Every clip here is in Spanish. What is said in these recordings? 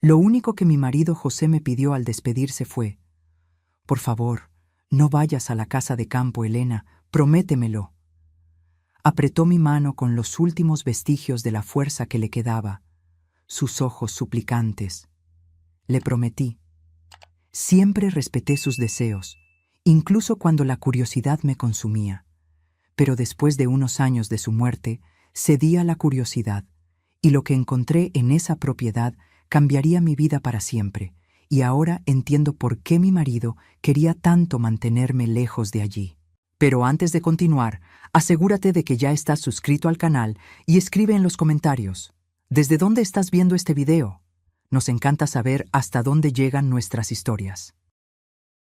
Lo único que mi marido José me pidió al despedirse fue: «Por favor, no vayas a la casa de campo, Elena, prométemelo». Apretó mi mano con los últimos vestigios de la fuerza que le quedaba, sus ojos suplicantes. Le prometí. Siempre respeté sus deseos, incluso cuando la curiosidad me consumía. Pero después de unos años de su muerte, cedí a la curiosidad, y lo que encontré en esa propiedad cambiaría mi vida para siempre, y ahora entiendo por qué mi marido quería tanto mantenerme lejos de allí. Pero antes de continuar, asegúrate de que ya estás suscrito al canal y escribe en los comentarios: ¿desde dónde estás viendo este video? Nos encanta saber hasta dónde llegan nuestras historias.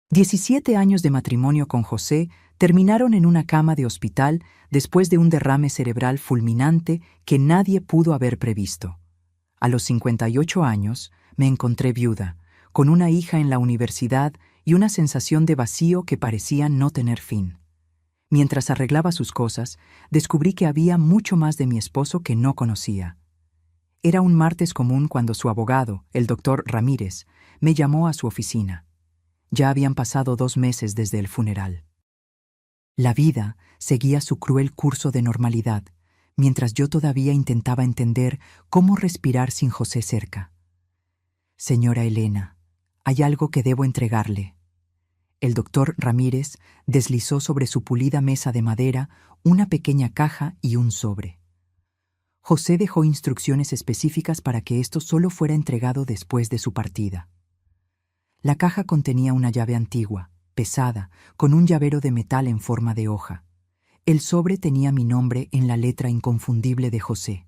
17 años de matrimonio con José terminaron en una cama de hospital después de un derrame cerebral fulminante que nadie pudo haber previsto. A los 58 años me encontré viuda, con una hija en la universidad y una sensación de vacío que parecía no tener fin. Mientras arreglaba sus cosas, descubrí que había mucho más de mi esposo que no conocía. Era un martes común cuando su abogado, el doctor Ramírez, me llamó a su oficina. Ya habían pasado 2 meses desde el funeral. La vida seguía su cruel curso de normalidad, mientras yo todavía intentaba entender cómo respirar sin José cerca. «Señora Elena, hay algo que debo entregarle». El doctor Ramírez deslizó sobre su pulida mesa de madera una pequeña caja y un sobre. José dejó instrucciones específicas para que esto solo fuera entregado después de su partida. La caja contenía una llave antigua, pesada, con un llavero de metal en forma de hoja. El sobre tenía mi nombre en la letra inconfundible de José.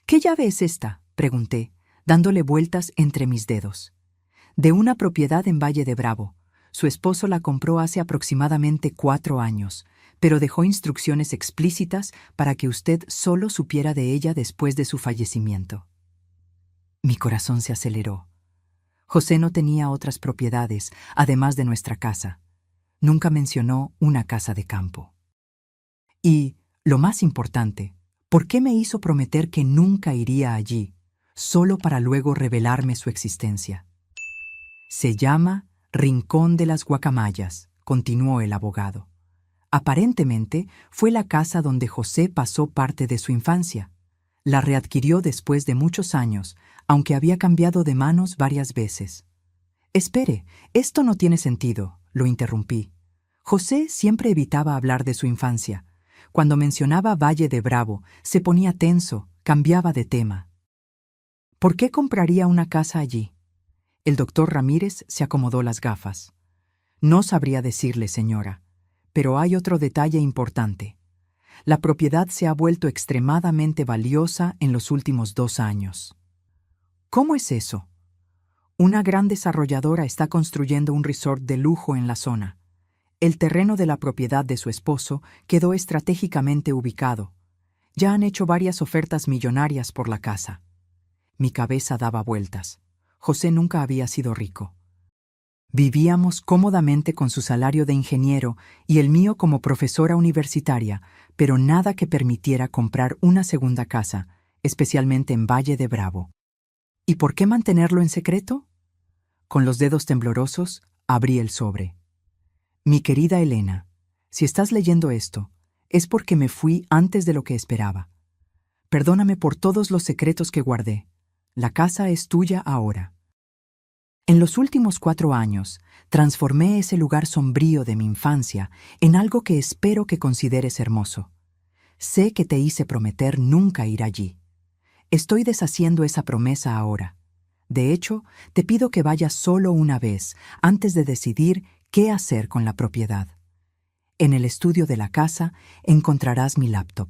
«¿Qué llave es esta?», pregunté, dándole vueltas entre mis dedos. «De una propiedad en Valle de Bravo. Su esposo la compró hace aproximadamente 4 años, pero dejó instrucciones explícitas para que usted solo supiera de ella después de su fallecimiento». Mi corazón se aceleró. José no tenía otras propiedades, además de nuestra casa. Nunca mencionó una casa de campo. Y, lo más importante, ¿por qué me hizo prometer que nunca iría allí, solo para luego revelarme su existencia? «Se llama Rincón de las Guacamayas», continuó el abogado. «Aparentemente fue la casa donde José pasó parte de su infancia. La readquirió después de muchos años, aunque había cambiado de manos varias veces». «Espere, esto no tiene sentido», lo interrumpí. José siempre evitaba hablar de su infancia. Cuando mencionaba Valle de Bravo, se ponía tenso, cambiaba de tema. «¿Por qué compraría una casa allí?». El doctor Ramírez se acomodó las gafas. «No sabría decirle, señora, pero hay otro detalle importante. La propiedad se ha vuelto extremadamente valiosa en los últimos 2 años». «¿Cómo es eso?». «Una gran desarrolladora está construyendo un resort de lujo en la zona. El terreno de la propiedad de su esposo quedó estratégicamente ubicado. Ya han hecho varias ofertas millonarias por la casa». Mi cabeza daba vueltas. José nunca había sido rico. Vivíamos cómodamente con su salario de ingeniero y el mío como profesora universitaria, pero nada que permitiera comprar una segunda casa, especialmente en Valle de Bravo. ¿Y por qué mantenerlo en secreto? Con los dedos temblorosos, abrí el sobre. «Mi querida Elena, si estás leyendo esto, es porque me fui antes de lo que esperaba. Perdóname por todos los secretos que guardé. La casa es tuya ahora. En los últimos 4 años, transformé ese lugar sombrío de mi infancia en algo que espero que consideres hermoso. Sé que te hice prometer nunca ir allí. Estoy deshaciendo esa promesa ahora. De hecho, te pido que vayas solo una vez antes de decidir qué hacer con la propiedad. En el estudio de la casa encontrarás mi laptop.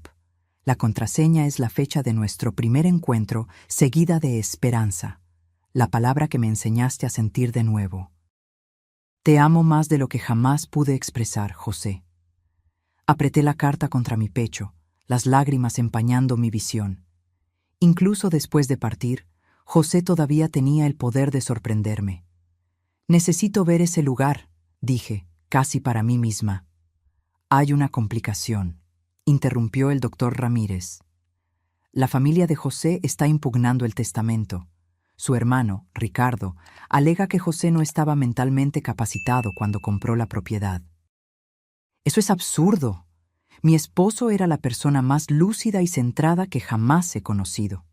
La contraseña es la fecha de nuestro primer encuentro, seguida de esperanza, la palabra que me enseñaste a sentir de nuevo. Te amo más de lo que jamás pude expresar, José». Apreté la carta contra mi pecho, las lágrimas empañando mi visión. Incluso después de partir, José todavía tenía el poder de sorprenderme. «Necesito ver ese lugar», dije, casi para mí misma. «Hay una complicación», interrumpió el doctor Ramírez. «La familia de José está impugnando el testamento. su hermano, Ricardo, alega que José no estaba mentalmente capacitado cuando compró la propiedad. Eso es absurdo. Mi esposo era la persona más lúcida y centrada que jamás he conocido.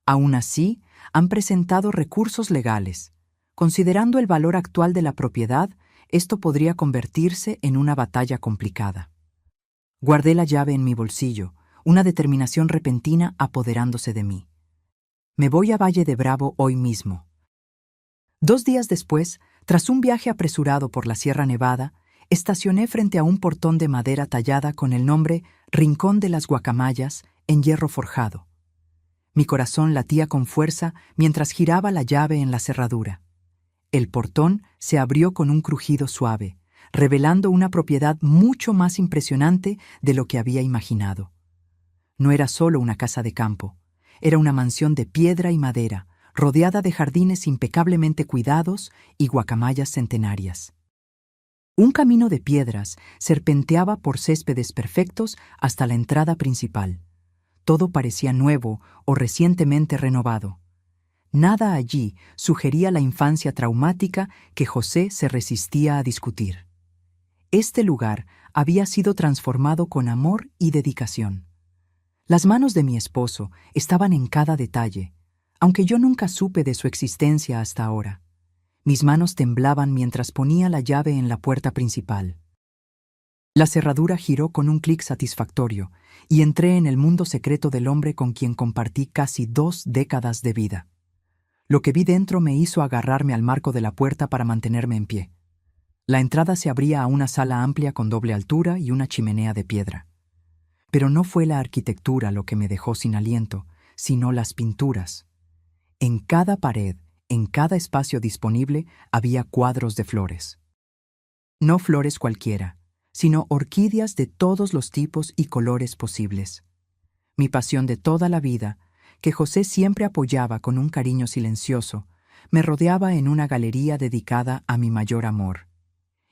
Aún así, han presentado recursos legales. Considerando el valor actual de la propiedad, esto podría convertirse en una batalla complicada. Guardé la llave en mi bolsillo, una determinación repentina apoderándose de mí. Me voy a Valle de Bravo hoy mismo. 2 días después, tras un viaje apresurado por la Sierra Nevada, estacioné frente a un portón de madera tallada con el nombre Rincón de las Guacamayas en hierro forjado. Mi corazón latía con fuerza mientras giraba la llave en la cerradura. El portón se abrió con un crujido suave, revelando una propiedad mucho más impresionante de lo que había imaginado. No era solo una casa de campo, era una mansión de piedra y madera, rodeada de jardines impecablemente cuidados y guacamayas centenarias. Un camino de piedras serpenteaba por céspedes perfectos hasta la entrada principal. Todo parecía nuevo o recientemente renovado. Nada allí sugería la infancia traumática que José se resistía a discutir. Este lugar había sido transformado con amor y dedicación. Las manos de mi esposo estaban en cada detalle, aunque yo nunca supe de su existencia hasta ahora. Mis manos temblaban mientras ponía la llave en la puerta principal. La cerradura giró con un clic satisfactorio y entré en el mundo secreto del hombre con quien compartí casi 2 décadas de vida. Lo que vi dentro me hizo agarrarme al marco de la puerta para mantenerme en pie. La entrada se abría a una sala amplia con doble altura y una chimenea de piedra. Pero no fue la arquitectura lo que me dejó sin aliento, sino las pinturas. En cada pared, en cada espacio disponible, había cuadros de flores. No flores cualquiera, sino orquídeas de todos los tipos y colores posibles. Mi pasión de toda la vida, que José siempre apoyaba con un cariño silencioso, me rodeaba en una galería dedicada a mi mayor amor.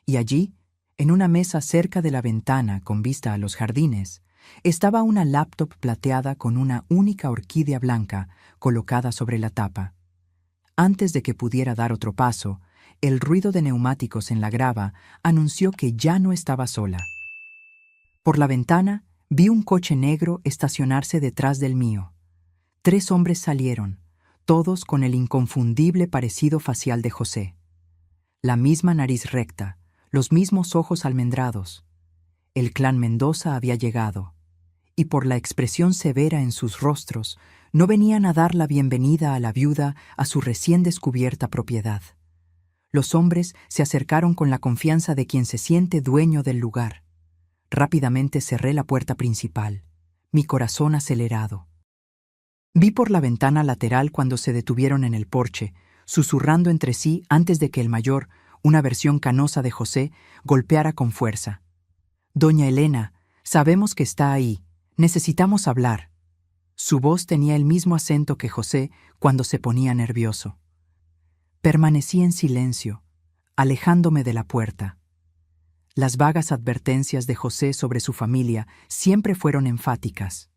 Y allí, en una mesa cerca de la ventana con vista a los jardines, estaba una laptop plateada con una única orquídea blanca colocada sobre la tapa. Antes de que pudiera dar otro paso, el ruido de neumáticos en la grava anunció que ya no estaba sola. Por la ventana vi un coche negro estacionarse detrás del mío. 3 hombres salieron, todos con el inconfundible parecido facial de José. La misma nariz recta, los mismos ojos almendrados. El clan Mendoza había llegado, y por la expresión severa en sus rostros, no venían a dar la bienvenida a la viuda a su recién descubierta propiedad. Los hombres se acercaron con la confianza de quien se siente dueño del lugar. Rápidamente cerré la puerta principal, mi corazón acelerado. Vi por la ventana lateral cuando se detuvieron en el porche, susurrando entre sí antes de que el mayor, una versión canosa de José, golpeara con fuerza. «Doña Elena, sabemos que está ahí. Necesitamos hablar». Su voz tenía el mismo acento que José cuando se ponía nervioso. Permanecí en silencio, alejándome de la puerta. Las vagas advertencias de José sobre su familia siempre fueron enfáticas.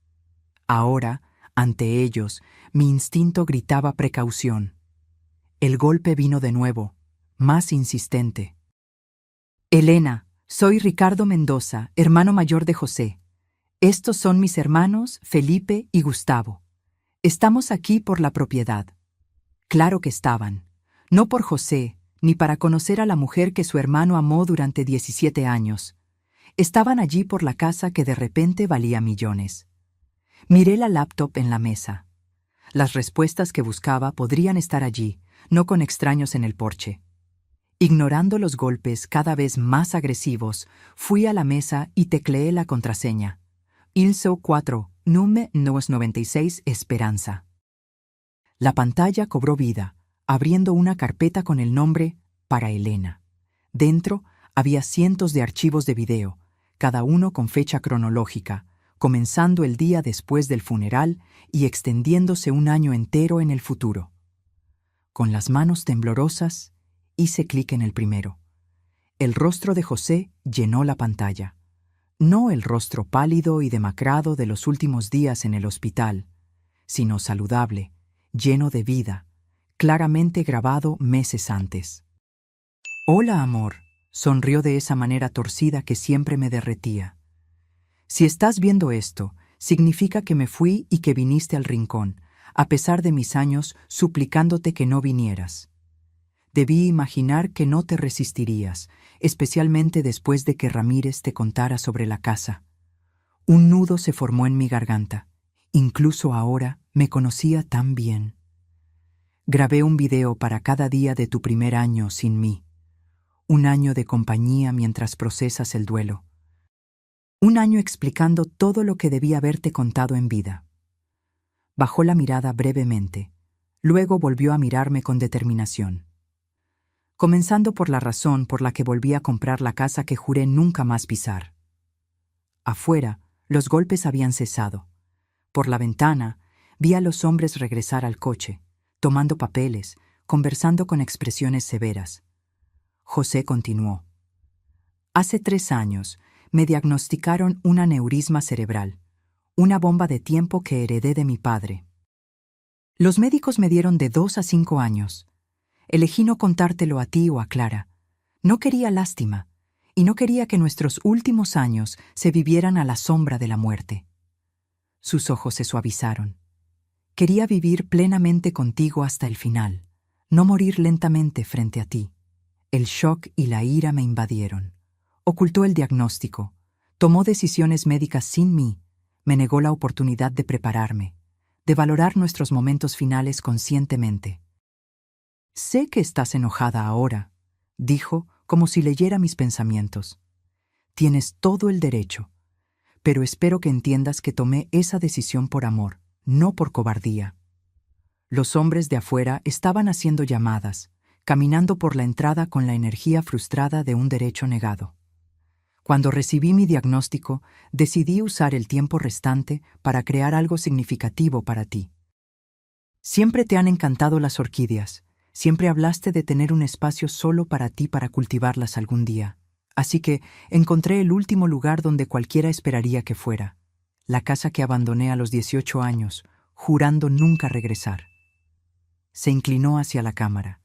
Ahora, ante ellos, mi instinto gritaba precaución. El golpe vino de nuevo, más insistente. «Elena, soy Ricardo Mendoza, hermano mayor de José. Estos son mis hermanos Felipe y Gustavo. Estamos aquí por la propiedad». Claro que estaban. No por José, ni para conocer a la mujer que su hermano amó durante 17 años. Estaban allí por la casa que de repente valía millones. Miré la laptop en la mesa. Las respuestas que buscaba podrían estar allí, no con extraños en el porche. Ignorando los golpes cada vez más agresivos, fui a la mesa y tecleé la contraseña. ILSO 4, número 96 Esperanza. La pantalla cobró vida, abriendo una carpeta con el nombre Para Elena. Dentro había cientos de archivos de video, cada uno con fecha cronológica, comenzando el día después del funeral y extendiéndose un año entero en el futuro. Con las manos temblorosas, hice clic en el primero. El rostro de José llenó la pantalla. No el rostro pálido y demacrado de los últimos días en el hospital, sino saludable, lleno de vida, claramente grabado meses antes. «Hola, amor», sonrió de esa manera torcida que siempre me derretía. «Si estás viendo esto, significa que me fui y que viniste al rincón, a pesar de mis años suplicándote que no vinieras. Debí imaginar que no te resistirías, especialmente después de que Ramírez te contara sobre la casa». Un nudo se formó en mi garganta. Incluso ahora me conocía tan bien. Grabé un video para cada día de tu primer año sin mí. Un año de compañía mientras procesas el duelo. Un año explicando todo lo que debía haberte contado en vida. Bajó la mirada brevemente. Luego volvió a mirarme con determinación. Comenzando por la razón por la que volví a comprar la casa que juré nunca más pisar. Afuera, los golpes habían cesado. Por la ventana, vi a los hombres regresar al coche, tomando papeles, conversando con expresiones severas. José continuó. Hace 3 años, me diagnosticaron un aneurisma cerebral, una bomba de tiempo que heredé de mi padre. Los médicos me dieron de 2 a 5 años. Elegí no contártelo a ti o a Clara. No quería lástima, y no quería que nuestros últimos años se vivieran a la sombra de la muerte. Sus ojos se suavizaron. Quería vivir plenamente contigo hasta el final, no morir lentamente frente a ti. El shock y la ira me invadieron. Ocultó el diagnóstico, tomó decisiones médicas sin mí, me negó la oportunidad de prepararme, de valorar nuestros momentos finales conscientemente. «Sé que estás enojada ahora», dijo, como si leyera mis pensamientos. «Tienes todo el derecho, pero espero que entiendas que tomé esa decisión por amor, no por cobardía». Los hombres de afuera estaban haciendo llamadas, caminando por la entrada con la energía frustrada de un derecho negado. Cuando recibí mi diagnóstico, decidí usar el tiempo restante para crear algo significativo para ti. Siempre te han encantado las orquídeas. Siempre hablaste de tener un espacio solo para ti para cultivarlas algún día. Así que encontré el último lugar donde cualquiera esperaría que fuera. La casa que abandoné a los 18 años, jurando nunca regresar. Se inclinó hacia la cámara.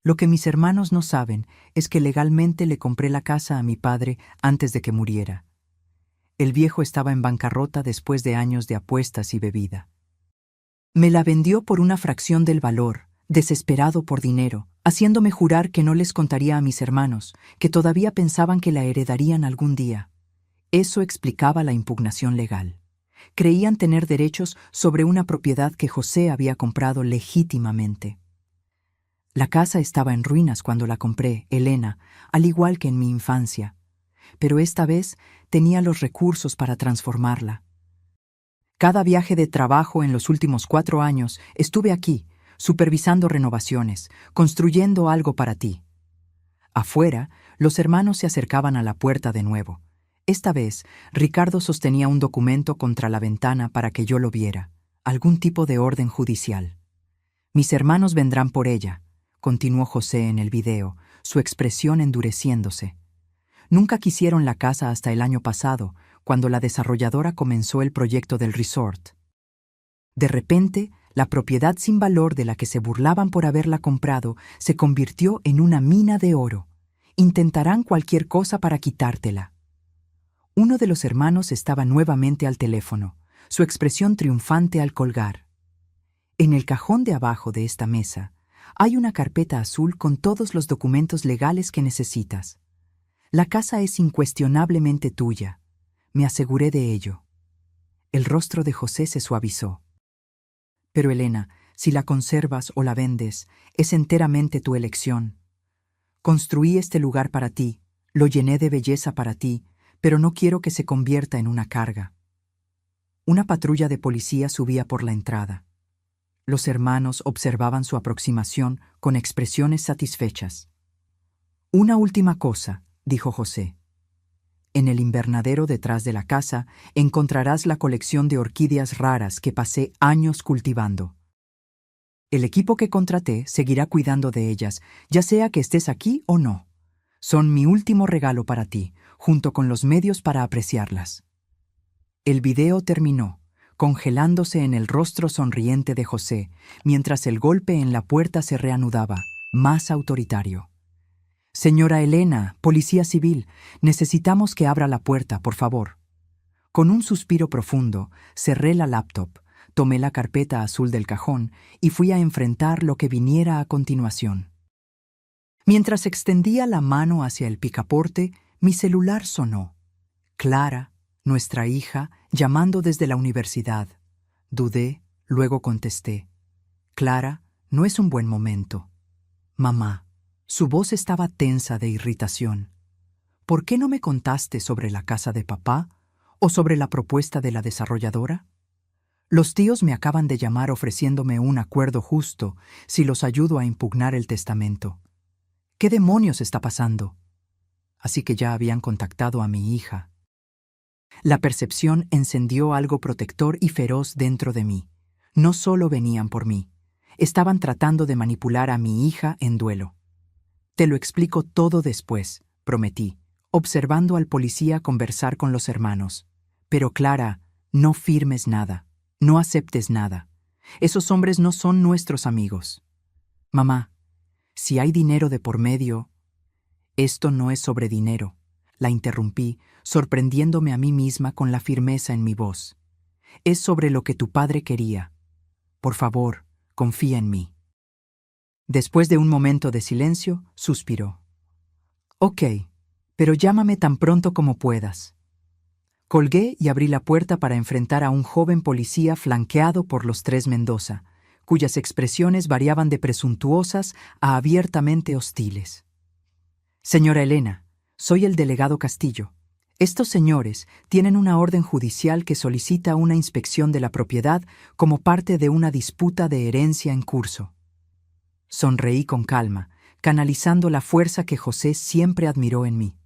Lo que mis hermanos no saben es que legalmente le compré la casa a mi padre antes de que muriera. El viejo estaba en bancarrota después de años de apuestas y bebida. Me la vendió por una fracción del valor, desesperado por dinero, haciéndome jurar que no les contaría a mis hermanos, que todavía pensaban que la heredarían algún día. Eso explicaba la impugnación legal. Creían tener derechos sobre una propiedad que José había comprado legítimamente. La casa estaba en ruinas cuando la compré, Elena, al igual que en mi infancia, pero esta vez tenía los recursos para transformarla. Cada viaje de trabajo en los últimos 4 años estuve aquí, supervisando renovaciones, construyendo algo para ti. Afuera, los hermanos se acercaban a la puerta de nuevo. Esta vez, Ricardo sostenía un documento contra la ventana para que yo lo viera, algún tipo de orden judicial. «Mis hermanos vendrán por ella», continuó José en el video, su expresión endureciéndose. Nunca quisieron la casa hasta el año pasado, cuando la desarrolladora comenzó el proyecto del resort. De repente, la propiedad sin valor de la que se burlaban por haberla comprado se convirtió en una mina de oro. Intentarán cualquier cosa para quitártela. Uno de los hermanos estaba nuevamente al teléfono, su expresión triunfante al colgar. En el cajón de abajo de esta mesa hay una carpeta azul con todos los documentos legales que necesitas. La casa es incuestionablemente tuya. Me aseguré de ello. El rostro de José se suavizó. «Pero Elena, si la conservas o la vendes, es enteramente tu elección. Construí este lugar para ti, lo llené de belleza para ti, pero no quiero que se convierta en una carga». Una patrulla de policía subía por la entrada. Los hermanos observaban su aproximación con expresiones satisfechas. «Una última cosa», dijo José. «En el invernadero detrás de la casa encontrarás la colección de orquídeas raras que pasé años cultivando. El equipo que contraté seguirá cuidando de ellas, ya sea que estés aquí o no. Son mi último regalo para ti, junto con los medios para apreciarlas». El video terminó. congelándose en el rostro sonriente de José, mientras el golpe en la puerta se reanudaba, más autoritario. «Señora Elena, policía civil, necesitamos que abra la puerta, por favor». Con un suspiro profundo, cerré la laptop, tomé la carpeta azul del cajón y fui a enfrentar lo que viniera a continuación. Mientras extendía la mano hacia el picaporte, mi celular sonó. Clara, nuestra hija, llamando desde la universidad. Dudé, luego contesté. «Clara, no es un buen momento». «Mamá». Su voz estaba tensa de irritación. «¿Por qué no me contaste sobre la casa de papá o sobre la propuesta de la desarrolladora? Los tíos me acaban de llamar ofreciéndome un acuerdo justo si los ayudo a impugnar el testamento. ¿Qué demonios está pasando?» Así que ya habían contactado a mi hija. La percepción encendió algo protector y feroz dentro de mí. No solo venían por mí, estaban tratando de manipular a mi hija en duelo. «Te lo explico todo después», prometí, observando al policía conversar con los hermanos. «Pero Clara, no firmes nada, no aceptes nada. Esos hombres no son nuestros amigos». «Mamá, si hay dinero de por medio...» «Esto no es sobre dinero», la interrumpí, sorprendiéndome a mí misma con la firmeza en mi voz. «Es sobre lo que tu padre quería. Por favor, confía en mí». Después de un momento de silencio, suspiró. «Ok, pero llámame tan pronto como puedas». Colgué y abrí la puerta para enfrentar a un joven policía flanqueado por los tres Mendoza, cuyas expresiones variaban de presuntuosas a abiertamente hostiles. «Señora Elena, soy el delegado Castillo. Estos señores tienen una orden judicial que solicita una inspección de la propiedad como parte de una disputa de herencia en curso». Sonreí con calma, canalizando la fuerza que José siempre admiró en mí.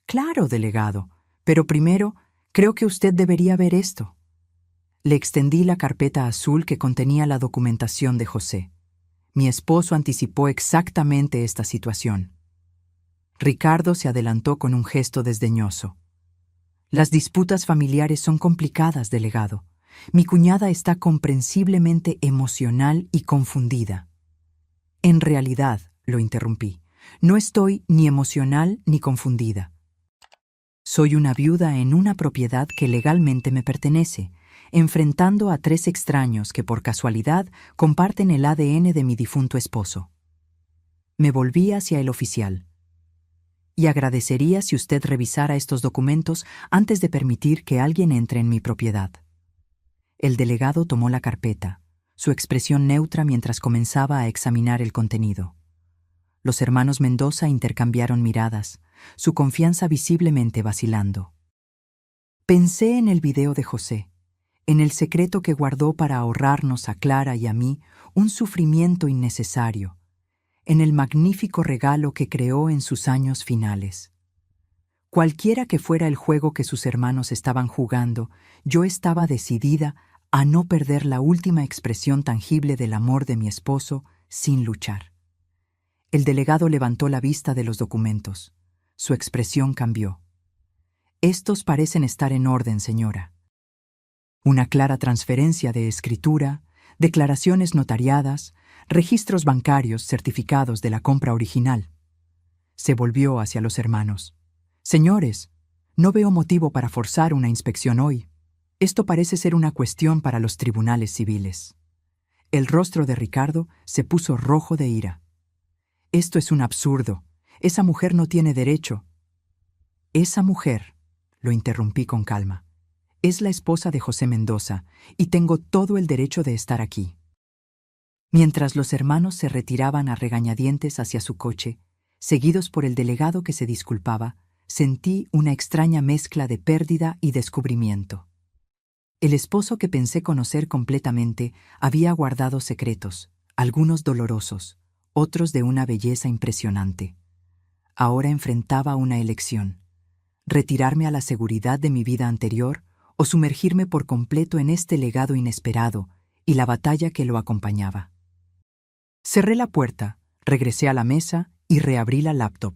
«Claro, delegado, pero primero creo que usted debería ver esto». Le extendí la carpeta azul que contenía la documentación de José. Mi esposo anticipó exactamente esta situación. Ricardo se adelantó con un gesto desdeñoso. «Las disputas familiares son complicadas, delegado. Mi cuñada está comprensiblemente emocional y confundida». «En realidad», lo interrumpí, «no estoy ni emocional ni confundida. Soy una viuda en una propiedad que legalmente me pertenece, enfrentando a tres extraños que por casualidad comparten el ADN de mi difunto esposo». Me volví hacia el oficial. «Y agradecería si usted revisara estos documentos antes de permitir que alguien entre en mi propiedad». El delegado tomó la carpeta, su expresión neutra mientras comenzaba a examinar el contenido. Los hermanos Mendoza intercambiaron miradas, su confianza visiblemente vacilando. Pensé en el video de José, en el secreto que guardó para ahorrarnos a Clara y a mí un sufrimiento innecesario, en el magnífico regalo que creó en sus años finales. Cualquiera que fuera el juego que sus hermanos estaban jugando, yo estaba decidida a no perder la última expresión tangible del amor de mi esposo sin luchar. El delegado levantó la vista de los documentos. Su expresión cambió. «Estos parecen estar en orden, señora. Una clara transferencia de escritura, declaraciones notariadas, registros bancarios certificados de la compra original». Se volvió hacia los hermanos. «Señores, no veo motivo para forzar una inspección hoy. Esto parece ser una cuestión para los tribunales civiles». El rostro de Ricardo se puso rojo de ira. «Esto es un absurdo. Esa mujer no tiene derecho». «Esa mujer», lo interrumpí con calma, «es la esposa de José Mendoza y tengo todo el derecho de estar aquí». Mientras los hermanos se retiraban a regañadientes hacia su coche, seguidos por el delegado que se disculpaba, sentí una extraña mezcla de pérdida y descubrimiento. El esposo que pensé conocer completamente había guardado secretos, algunos dolorosos, otros de una belleza impresionante. Ahora enfrentaba una elección: retirarme a la seguridad de mi vida anterior o sumergirme por completo en este legado inesperado y la batalla que lo acompañaba. Cerré la puerta, regresé a la mesa y reabrí la laptop.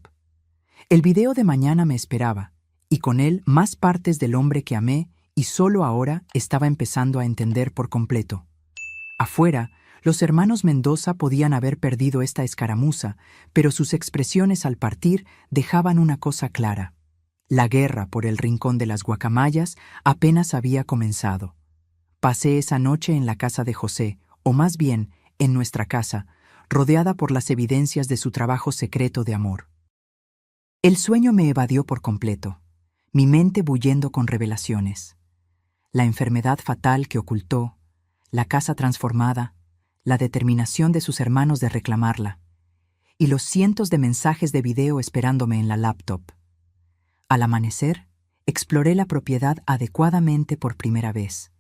El video de mañana me esperaba, y con él más partes del hombre que amé y solo ahora estaba empezando a entender por completo. Afuera, los hermanos Mendoza podían haber perdido esta escaramuza, pero sus expresiones al partir dejaban una cosa clara. La guerra por el rincón de las guacamayas apenas había comenzado. Pasé esa noche en la casa de José, o más bien, en nuestra casa, rodeada por las evidencias de su trabajo secreto de amor. El sueño me evadió por completo, mi mente bullendo con revelaciones. La enfermedad fatal que ocultó, la casa transformada, la determinación de sus hermanos de reclamarla, y los cientos de mensajes de video esperándome en la laptop. Al amanecer, exploré la propiedad adecuadamente por primera vez.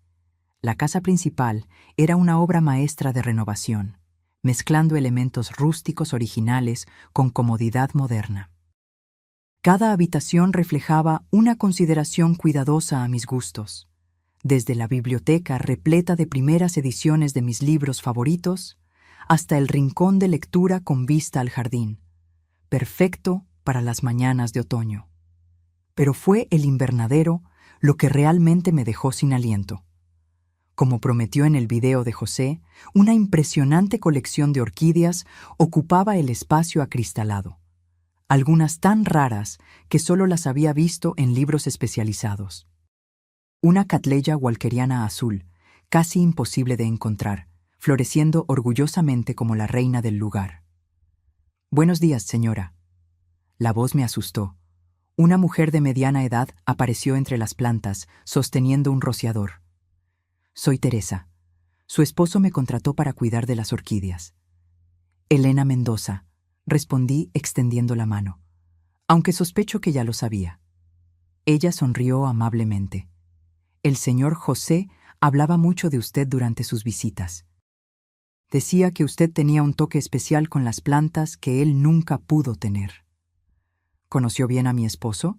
La casa principal era una obra maestra de renovación, mezclando elementos rústicos originales con comodidad moderna. Cada habitación reflejaba una consideración cuidadosa a mis gustos, desde la biblioteca repleta de primeras ediciones de mis libros favoritos hasta el rincón de lectura con vista al jardín, perfecto para las mañanas de otoño. Pero fue el invernadero lo que realmente me dejó sin aliento. Como prometió en el video de José, una impresionante colección de orquídeas ocupaba el espacio acristalado, algunas tan raras que solo las había visto en libros especializados. Una catleya walkeriana azul, casi imposible de encontrar, floreciendo orgullosamente como la reina del lugar. «Buenos días, señora». La voz me asustó. Una mujer de mediana edad apareció entre las plantas, sosteniendo un rociador. «Soy Teresa. Su esposo me contrató para cuidar de las orquídeas». «Elena Mendoza», respondí extendiendo la mano, aunque sospecho que ya lo sabía. Ella sonrió amablemente. «El señor José hablaba mucho de usted durante sus visitas. Decía que usted tenía un toque especial con las plantas que él nunca pudo tener». «¿Conoció bien a mi esposo?».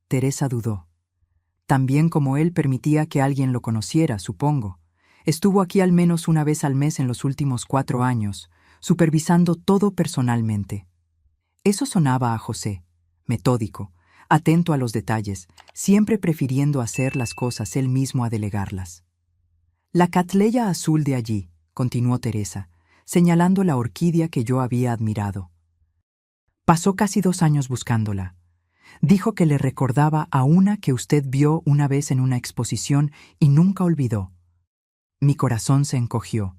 Teresa dudó. «También como él permitía que alguien lo conociera, supongo. Estuvo aquí al menos una vez al mes en los últimos 4 años, supervisando todo personalmente». Eso sonaba a José, metódico, atento a los detalles, siempre prefiriendo hacer las cosas él mismo a delegarlas. «La catleya azul de allí», continuó Teresa, señalando la orquídea que yo había admirado. «Pasó casi 2 años buscándola. Dijo que le recordaba a una que usted vio una vez en una exposición y nunca olvidó». Mi corazón se encogió.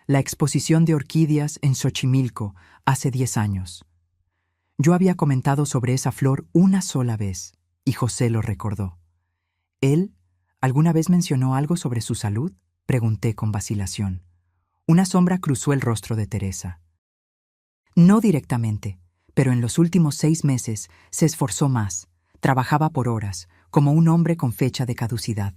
La exposición de orquídeas en Xochimilco, hace 10 años. Yo había comentado sobre esa flor una sola vez, y José lo recordó. «¿Él alguna vez mencionó algo sobre su salud?», pregunté con vacilación. Una sombra cruzó el rostro de Teresa. «No directamente, pero en los últimos 6 meses se esforzó más, trabajaba por horas, como un hombre con fecha de caducidad».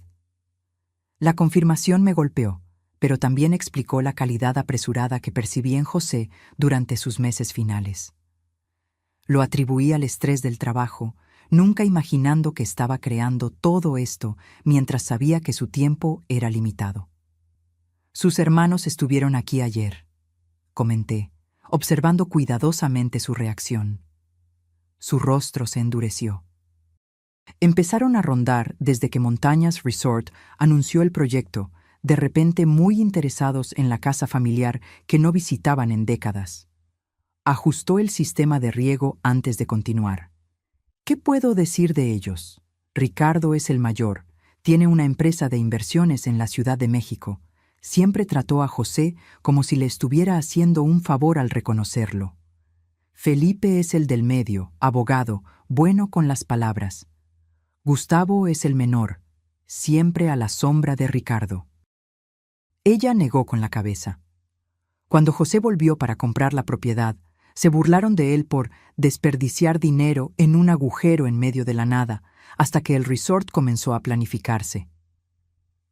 La confirmación me golpeó, pero también explicó la calidad apresurada que percibí en José durante sus meses finales. Lo atribuí al estrés del trabajo, nunca imaginando que estaba creando todo esto mientras sabía que su tiempo era limitado. «Sus hermanos estuvieron aquí ayer», comenté, observando cuidadosamente su reacción. Su rostro se endureció. Empezaron a rondar desde que Montañas Resort anunció el proyecto, de repente muy interesados en la casa familiar que no visitaban en décadas. Ajustó el sistema de riego antes de continuar. «¿Qué puedo decir de ellos? Ricardo es el mayor, tiene una empresa de inversiones en la Ciudad de México. Siempre trató a José como si le estuviera haciendo un favor al reconocerlo. Felipe es el del medio, abogado, bueno con las palabras. Gustavo es el menor, siempre a la sombra de Ricardo». Ella negó con la cabeza. Cuando José volvió para comprar la propiedad, se burlaron de él por desperdiciar dinero en un agujero en medio de la nada, hasta que el resort comenzó a planificarse.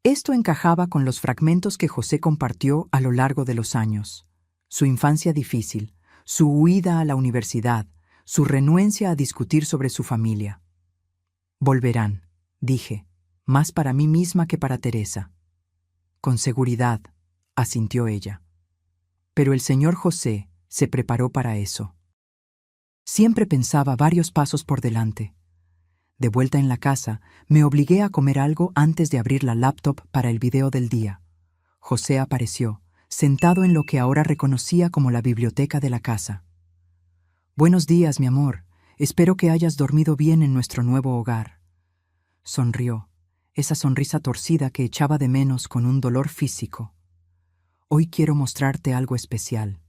Esto encajaba con los fragmentos que José compartió a lo largo de los años. Su infancia difícil, su huida a la universidad, su renuencia a discutir sobre su familia. «Volverán», dije, más para mí misma que para Teresa. «Con seguridad», asintió ella. Pero el señor José se preparó para eso. Siempre pensaba varios pasos por delante. De vuelta en la casa, me obligué a comer algo antes de abrir la laptop para el video del día. José apareció, sentado en lo que ahora reconocía como la biblioteca de la casa. «Buenos días, mi amor. Espero que hayas dormido bien en nuestro nuevo hogar». Sonrió, esa sonrisa torcida que echaba de menos con un dolor físico. «Hoy quiero mostrarte algo especial».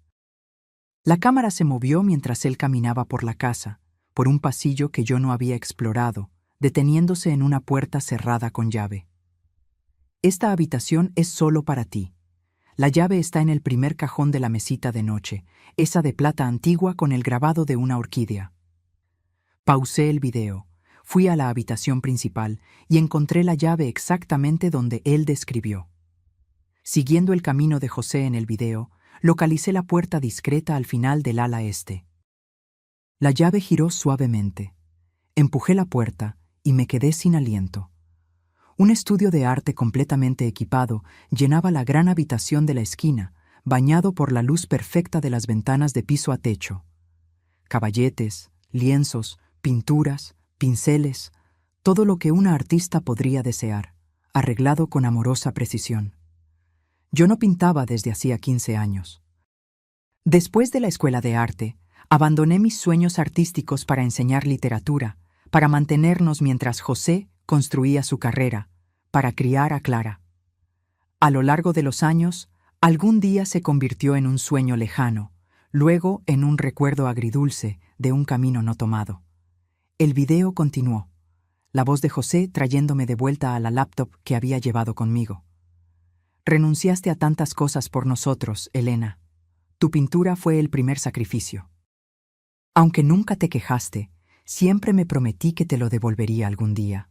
La cámara se movió mientras él caminaba por la casa, por un pasillo que yo no había explorado, deteniéndose en una puerta cerrada con llave. «Esta habitación es solo para ti. La llave está en el primer cajón de la mesita de noche, esa de plata antigua con el grabado de una orquídea». Pausé el video, fui a la habitación principal y encontré la llave exactamente donde él describió. Siguiendo el camino de José en el video, localicé la puerta discreta al final del ala este. La llave giró suavemente. Empujé la puerta y me quedé sin aliento. Un estudio de arte completamente equipado llenaba la gran habitación de la esquina, bañado por la luz perfecta de las ventanas de piso a techo. Caballetes, lienzos, pinturas, pinceles, todo lo que una artista podría desear, arreglado con amorosa precisión. Yo no pintaba desde hacía 15 años. Después de la escuela de arte, abandoné mis sueños artísticos para enseñar literatura, para mantenernos mientras José construía su carrera, para criar a Clara. A lo largo de los años, algún día se convirtió en un sueño lejano, luego en un recuerdo agridulce de un camino no tomado. El video continuó, la voz de José trayéndome de vuelta a la laptop que había llevado conmigo. «Renunciaste a tantas cosas por nosotros, Elena. Tu pintura fue el primer sacrificio. Aunque nunca te quejaste, siempre me prometí que te lo devolvería algún día».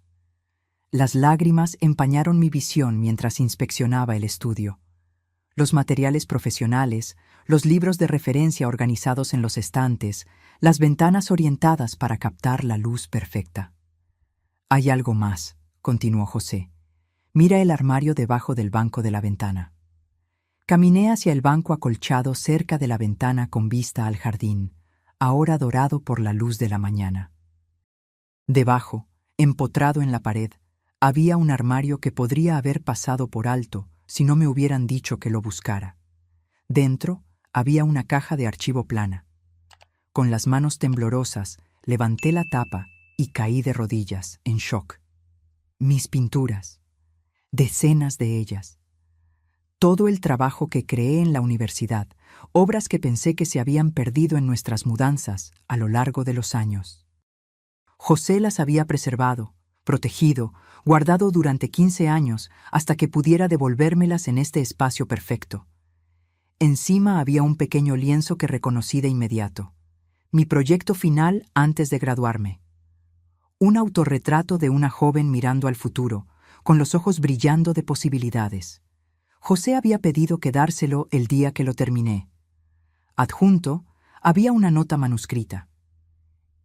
Las lágrimas empañaron mi visión mientras inspeccionaba el estudio. Los materiales profesionales, los libros de referencia organizados en los estantes, las ventanas orientadas para captar la luz perfecta. «Hay algo más», continuó José. «Mira el armario debajo del banco de la ventana». Caminé hacia el banco acolchado cerca de la ventana con vista al jardín, ahora dorado por la luz de la mañana. Debajo, empotrado en la pared, había un armario que podría haber pasado por alto si no me hubieran dicho que lo buscara. Dentro había una caja de archivo plana. Con las manos temblorosas, levanté la tapa y caí de rodillas, en shock. Mis pinturas, decenas de ellas. Todo el trabajo que creé en la universidad, obras que pensé que se habían perdido en nuestras mudanzas a lo largo de los años. José las había preservado, protegido, guardado durante 15 años hasta que pudiera devolvérmelas en este espacio perfecto. Encima había un pequeño lienzo que reconocí de inmediato. Mi proyecto final antes de graduarme. Un autorretrato de una joven mirando al futuro, con los ojos brillando de posibilidades. José había pedido quedárselo el día que lo terminé. Adjunto, había una nota manuscrita.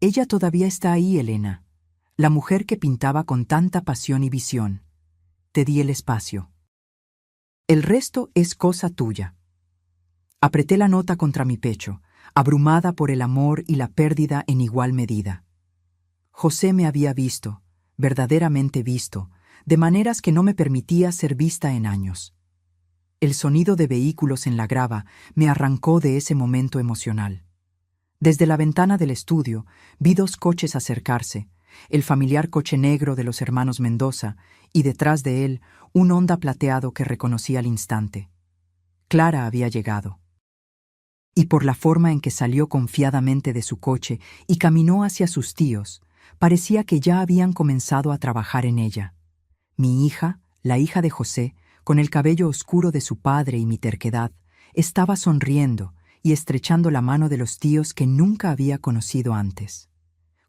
«Ella todavía está ahí, Elena. La mujer que pintaba con tanta pasión y visión. Te di el espacio. El resto es cosa tuya». Apreté la nota contra mi pecho, abrumada por el amor y la pérdida en igual medida. José me había visto, verdaderamente visto, de maneras que no me permitía ser vista en años. El sonido de vehículos en la grava me arrancó de ese momento emocional. Desde la ventana del estudio vi 2 coches acercarse, el familiar coche negro de los hermanos Mendoza y detrás de él un Honda plateado que reconocí al instante. Clara había llegado. Y por la forma en que salió confiadamente de su coche y caminó hacia sus tíos, parecía que ya habían comenzado a trabajar en ella. Mi hija, la hija de José, con el cabello oscuro de su padre y mi terquedad, estaba sonriendo y estrechando la mano de los tíos que nunca había conocido antes.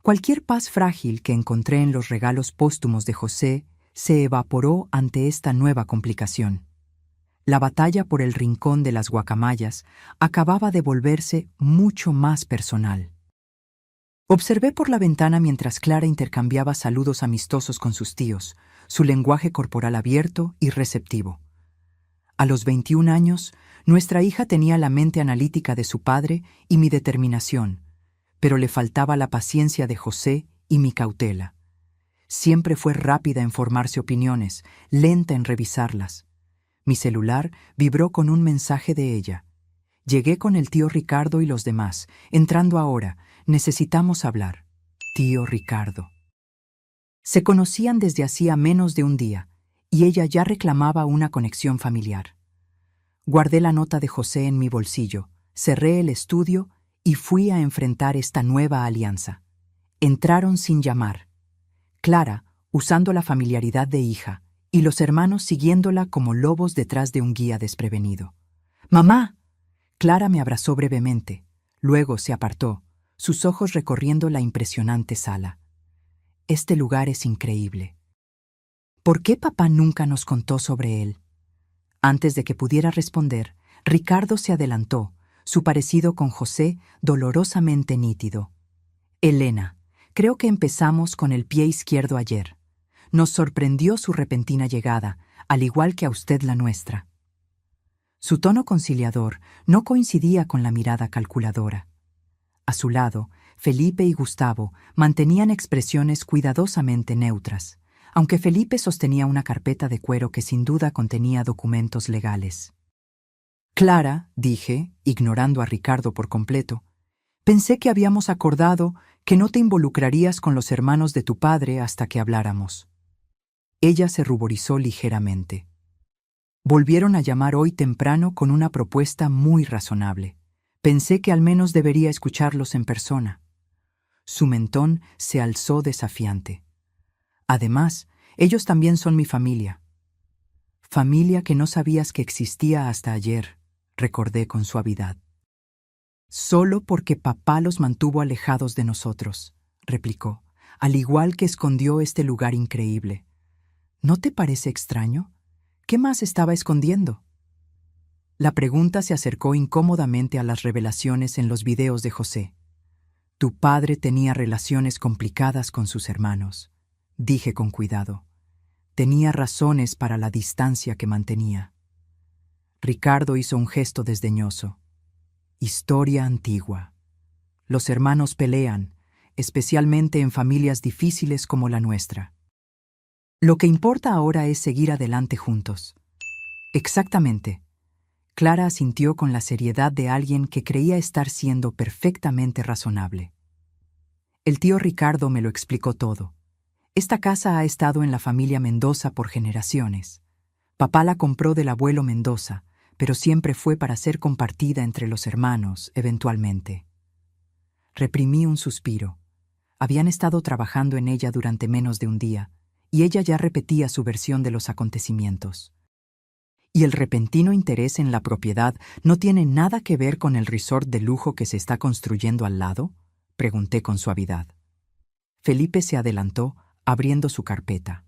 Cualquier paz frágil que encontré en los regalos póstumos de José se evaporó ante esta nueva complicación. La batalla por el rincón de las guacamayas acababa de volverse mucho más personal. Observé por la ventana mientras Clara intercambiaba saludos amistosos con sus tíos, su lenguaje corporal abierto y receptivo. A los 21 años, nuestra hija tenía la mente analítica de su padre y mi determinación, pero le faltaba la paciencia de José y mi cautela. Siempre fue rápida en formarse opiniones, lenta en revisarlas. Mi celular vibró con un mensaje de ella. Llegué con el tío Ricardo y los demás. Entrando ahora, necesitamos hablar. Tío Ricardo. Se conocían desde hacía menos de un día, y ella ya reclamaba una conexión familiar. Guardé la nota de José en mi bolsillo, cerré el estudio y fui a enfrentar esta nueva alianza. Entraron sin llamar. Clara, usando la familiaridad de hija, y los hermanos siguiéndola como lobos detrás de un guía desprevenido. ¡Mamá! Clara me abrazó brevemente, luego se apartó, sus ojos recorriendo la impresionante sala. Este lugar es increíble. ¿Por qué papá nunca nos contó sobre él? Antes de que pudiera responder, Ricardo se adelantó, su parecido con José dolorosamente nítido. Elena, creo que empezamos con el pie izquierdo ayer. Nos sorprendió su repentina llegada, al igual que a usted la nuestra. Su tono conciliador no coincidía con la mirada calculadora. A su lado, Felipe y Gustavo mantenían expresiones cuidadosamente neutras, aunque Felipe sostenía una carpeta de cuero que sin duda contenía documentos legales. Clara, dije, ignorando a Ricardo por completo, pensé que habíamos acordado que no te involucrarías con los hermanos de tu padre hasta que habláramos. Ella se ruborizó ligeramente. Volvieron a llamar hoy temprano con una propuesta muy razonable. Pensé que al menos debería escucharlos en persona. Su mentón se alzó desafiante. Además, ellos también son mi familia. Familia que no sabías que existía hasta ayer, recordé con suavidad. Solo porque papá los mantuvo alejados de nosotros, replicó, al igual que escondió este lugar increíble. ¿No te parece extraño? ¿Qué más estaba escondiendo? La pregunta se acercó incómodamente a las revelaciones en los videos de José. Tu padre tenía relaciones complicadas con sus hermanos, dije con cuidado. Tenía razones para la distancia que mantenía. Ricardo hizo un gesto desdeñoso. Historia antigua. Los hermanos pelean, especialmente en familias difíciles como la nuestra. Lo que importa ahora es seguir adelante juntos. Exactamente. Clara asintió con la seriedad de alguien que creía estar siendo perfectamente razonable. El tío Ricardo me lo explicó todo. Esta casa ha estado en la familia Mendoza por generaciones. Papá la compró del abuelo Mendoza, pero siempre fue para ser compartida entre los hermanos, eventualmente. Reprimí un suspiro. Habían estado trabajando en ella durante menos de un día, y ella ya repetía su versión de los acontecimientos. ¿Y el repentino interés en la propiedad no tiene nada que ver con el resort de lujo que se está construyendo al lado? Pregunté con suavidad. Felipe se adelantó, abriendo su carpeta.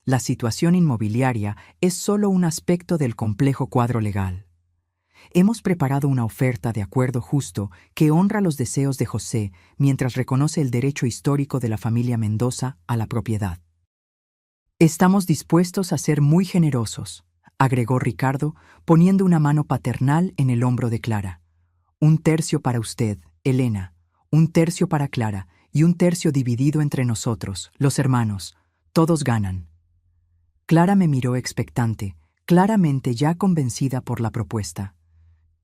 La situación inmobiliaria es solo un aspecto del complejo cuadro legal. Hemos preparado una oferta de acuerdo justo que honra los deseos de José mientras reconoce el derecho histórico de la familia Mendoza a la propiedad. Estamos dispuestos a ser muy generosos, agregó Ricardo, poniendo una mano paternal en el hombro de Clara. 1/3 para usted, Elena, 1/3 para Clara y 1/3 dividido entre nosotros, los hermanos. Todos ganan. Clara me miró expectante, claramente ya convencida por la propuesta.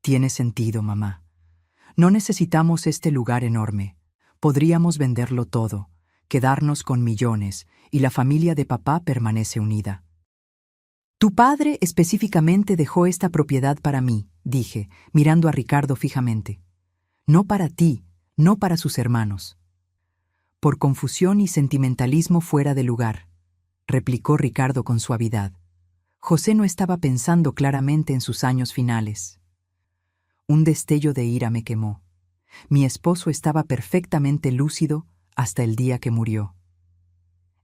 Tiene sentido, mamá. No necesitamos este lugar enorme. Podríamos venderlo todo, quedarnos con millones, y la familia de papá permanece unida. Tu padre específicamente dejó esta propiedad para mí, dije, mirando a Ricardo fijamente. No para ti, no para sus hermanos. Por confusión y sentimentalismo fuera de lugar, replicó Ricardo con suavidad. José no estaba pensando claramente en sus años finales. Un destello de ira me quemó. Mi esposo estaba perfectamente lúcido hasta el día que murió.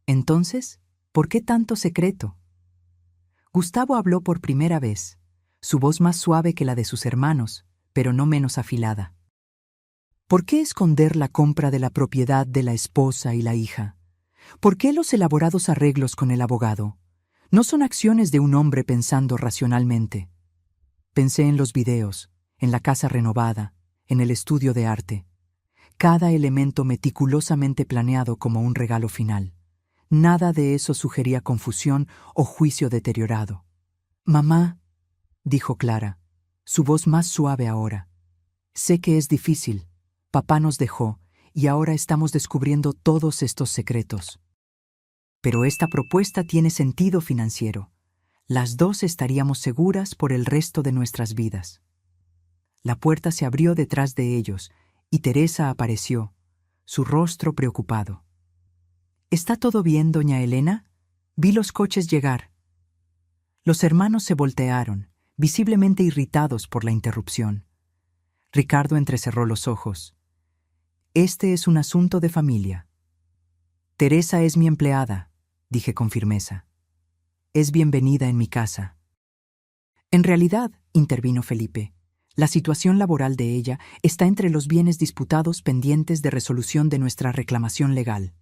Entonces, ¿por qué tanto secreto? Gustavo habló por primera vez, su voz más suave que la de sus hermanos, pero no menos afilada. ¿Por qué esconder la compra de la propiedad de la esposa y la hija? ¿Por qué los elaborados arreglos con el abogado? No son acciones de un hombre pensando racionalmente. Pensé en los videos, en la casa renovada, en el estudio de arte. Cada elemento meticulosamente planeado como un regalo final. Nada de eso sugería confusión o juicio deteriorado. «Mamá», dijo Clara, su voz más suave ahora. «Sé que es difícil. Papá nos dejó y ahora estamos descubriendo todos estos secretos. Pero esta propuesta tiene sentido financiero. Las dos estaríamos seguras por el resto de nuestras vidas». La puerta se abrió detrás de ellos y Teresa apareció, su rostro preocupado. «¿Está todo bien, doña Elena? Vi los coches llegar». Los hermanos se voltearon, visiblemente irritados por la interrupción. Ricardo entrecerró los ojos. «Este es un asunto de familia». «Teresa es mi empleada», dije con firmeza. «Es bienvenida en mi casa». «En realidad», intervino Felipe, «la situación laboral de ella está entre los bienes disputados pendientes de resolución de nuestra reclamación legal».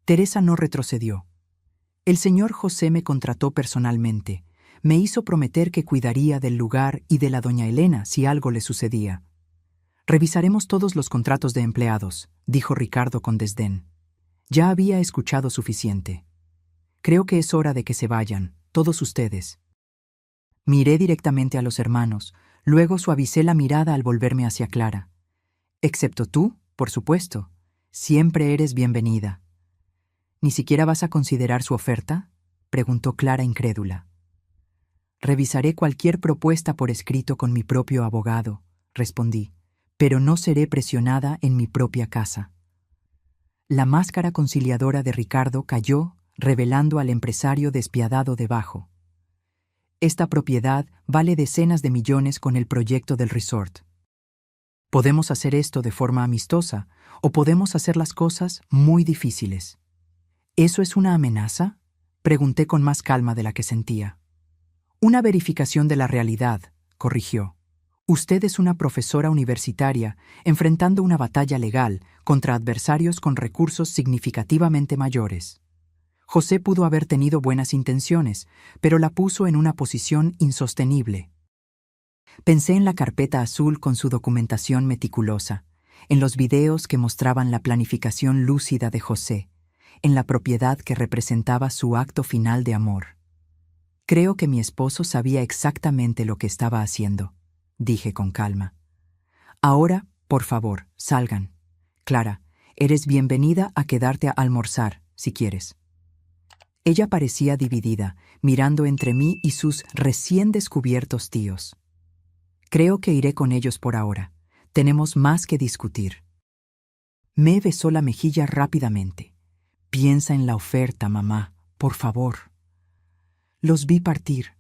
Teresa no retrocedió. «El señor José me contrató personalmente. Me hizo prometer que cuidaría del lugar y de la doña Elena si algo le sucedía». «Revisaremos todos los contratos de empleados», dijo Ricardo con desdén. Ya había escuchado suficiente. «Creo que es hora de que se vayan, todos ustedes». Miré directamente a los hermanos, luego suavicé la mirada al volverme hacia Clara. «Excepto tú, por supuesto. Siempre eres bienvenida». «¿Ni siquiera vas a considerar su oferta?», preguntó Clara incrédula. «Revisaré cualquier propuesta por escrito con mi propio abogado», respondí, «pero no seré presionada en mi propia casa». La máscara conciliadora de Ricardo cayó, revelando al empresario despiadado debajo. «Esta propiedad vale decenas de millones con el proyecto del resort. Podemos hacer esto de forma amistosa o podemos hacer las cosas muy difíciles». «¿Eso es una amenaza?», pregunté con más calma de la que sentía. «Una verificación de la realidad», corrigió. «Usted es una profesora universitaria enfrentando una batalla legal contra adversarios con recursos significativamente mayores. José pudo haber tenido buenas intenciones, pero la puso en una posición insostenible». Pensé en la carpeta azul con su documentación meticulosa, en los videos que mostraban la planificación lúcida de José, en la propiedad que representaba su acto final de amor. «Creo que mi esposo sabía exactamente lo que estaba haciendo», dije con calma. «Ahora, por favor, salgan. Clara, eres bienvenida a quedarte a almorzar, si quieres». Ella parecía dividida, mirando entre mí y sus recién descubiertos tíos. «Creo que iré con ellos por ahora. Tenemos más que discutir». Me besó la mejilla rápidamente. «Piensa en la oferta, mamá, por favor». Los vi partir,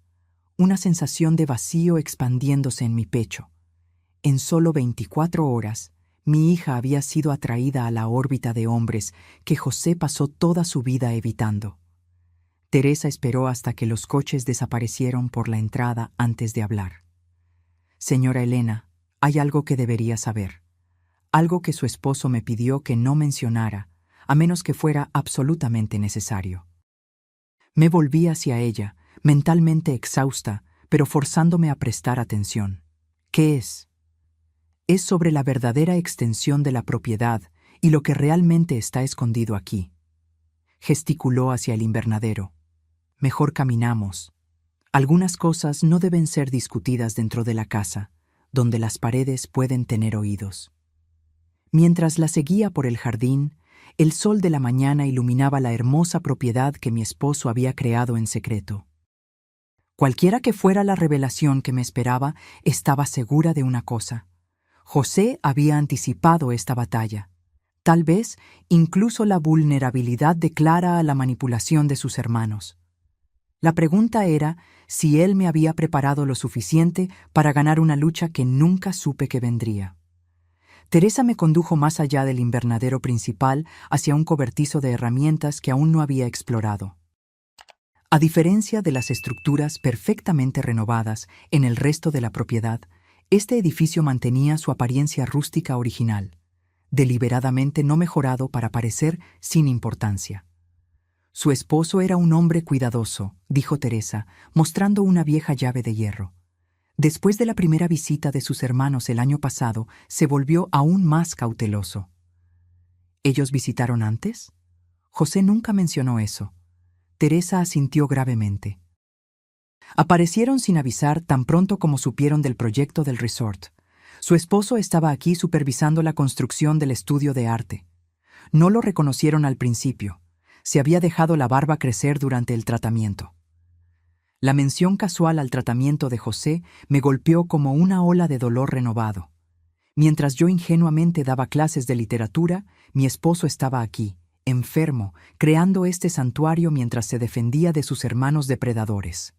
una sensación de vacío expandiéndose en mi pecho. En solo 24 horas, mi hija había sido atraída a la órbita de hombres que José pasó toda su vida evitando. Teresa esperó hasta que los coches desaparecieron por la entrada antes de hablar. «Señora Elena, hay algo que debería saber. Algo que su esposo me pidió que no mencionara, a menos que fuera absolutamente necesario». Me volví hacia ella, mentalmente exhausta, pero forzándome a prestar atención. «¿Qué es?» «Es sobre la verdadera extensión de la propiedad y lo que realmente está escondido aquí». Gesticuló hacia el invernadero. «Mejor caminamos. Algunas cosas no deben ser discutidas dentro de la casa, donde las paredes pueden tener oídos». Mientras la seguía por el jardín, el sol de la mañana iluminaba la hermosa propiedad que mi esposo había creado en secreto. Cualquiera que fuera la revelación que me esperaba, estaba segura de una cosa. José había anticipado esta batalla. Tal vez incluso la vulnerabilidad de Clara a la manipulación de sus hermanos. La pregunta era si él me había preparado lo suficiente para ganar una lucha que nunca supe que vendría. Teresa me condujo más allá del invernadero principal hacia un cobertizo de herramientas que aún no había explorado. A diferencia de las estructuras perfectamente renovadas en el resto de la propiedad, este edificio mantenía su apariencia rústica original, deliberadamente no mejorado para parecer sin importancia. «Su esposo era un hombre cuidadoso», dijo Teresa, mostrando una vieja llave de hierro. Después de la primera visita de sus hermanos el año pasado, se volvió aún más cauteloso. «¿Ellos visitaron antes?». José nunca mencionó eso. Teresa asintió gravemente. Aparecieron sin avisar tan pronto como supieron del proyecto del resort. Su esposo estaba aquí supervisando la construcción del estudio de arte. No lo reconocieron al principio. Se había dejado la barba crecer durante el tratamiento. La mención casual al tratamiento de José me golpeó como una ola de dolor renovado. Mientras yo ingenuamente daba clases de literatura, mi esposo estaba aquí, enfermo, creando este santuario mientras se defendía de sus hermanos depredadores.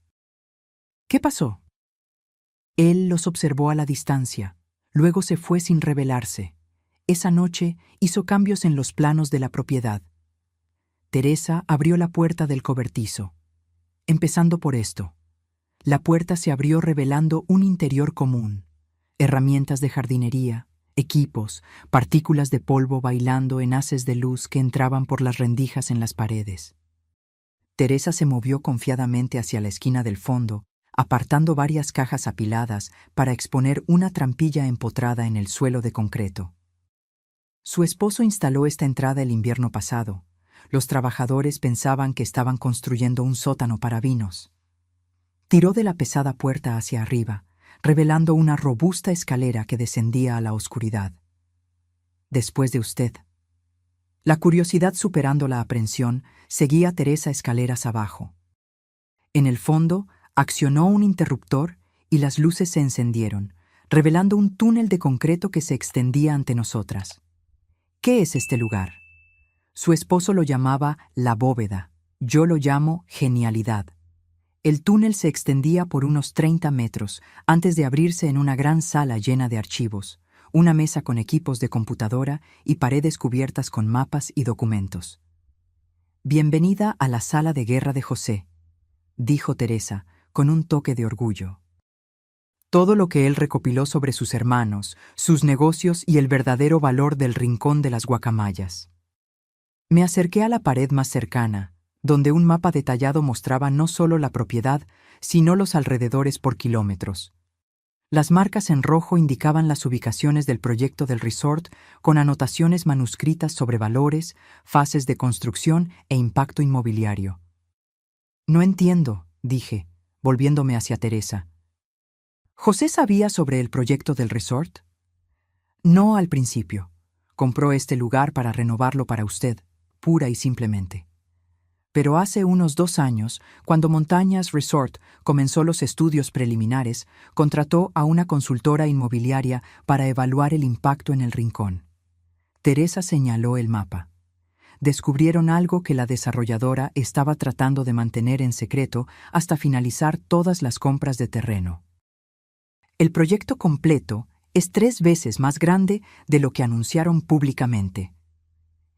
¿Qué pasó? Él los observó a la distancia, luego se fue sin revelarse. Esa noche hizo cambios en los planos de la propiedad. Teresa abrió la puerta del cobertizo. Empezando por esto. La puerta se abrió revelando un interior común. Herramientas de jardinería, equipos, partículas de polvo bailando en haces de luz que entraban por las rendijas en las paredes. Teresa se movió confiadamente hacia la esquina del fondo, apartando varias cajas apiladas para exponer una trampilla empotrada en el suelo de concreto. Su esposo instaló esta entrada el invierno pasado. Los trabajadores pensaban que estaban construyendo un sótano para vinos. Tiró de la pesada puerta hacia arriba, revelando una robusta escalera que descendía a la oscuridad. Después de usted. La curiosidad superando la aprensión, seguía a Teresa escaleras abajo. En el fondo, accionó un interruptor y las luces se encendieron, revelando un túnel de concreto que se extendía ante nosotras. ¿Qué es este lugar? Su esposo lo llamaba la bóveda, yo lo llamo genialidad. El túnel se extendía por unos 30 metros antes de abrirse en una gran sala llena de archivos, una mesa con equipos de computadora y paredes cubiertas con mapas y documentos. Bienvenida a la sala de guerra de José, dijo Teresa, con un toque de orgullo. Todo lo que él recopiló sobre sus hermanos, sus negocios y el verdadero valor del rincón de las guacamayas. Me acerqué a la pared más cercana, donde un mapa detallado mostraba no solo la propiedad, sino los alrededores por kilómetros. Las marcas en rojo indicaban las ubicaciones del proyecto del resort con anotaciones manuscritas sobre valores, fases de construcción e impacto inmobiliario. No entiendo, dije, volviéndome hacia Teresa. ¿José sabía sobre el proyecto del resort? No al principio. Compró este lugar para renovarlo para usted, pura y simplemente. Pero hace unos 2 años, cuando Montañas Resort comenzó los estudios preliminares, contrató a una consultora inmobiliaria para evaluar el impacto en el rincón. Teresa señaló el mapa. Descubrieron algo que la desarrolladora estaba tratando de mantener en secreto hasta finalizar todas las compras de terreno. El proyecto completo es 3 veces más grande de lo que anunciaron públicamente.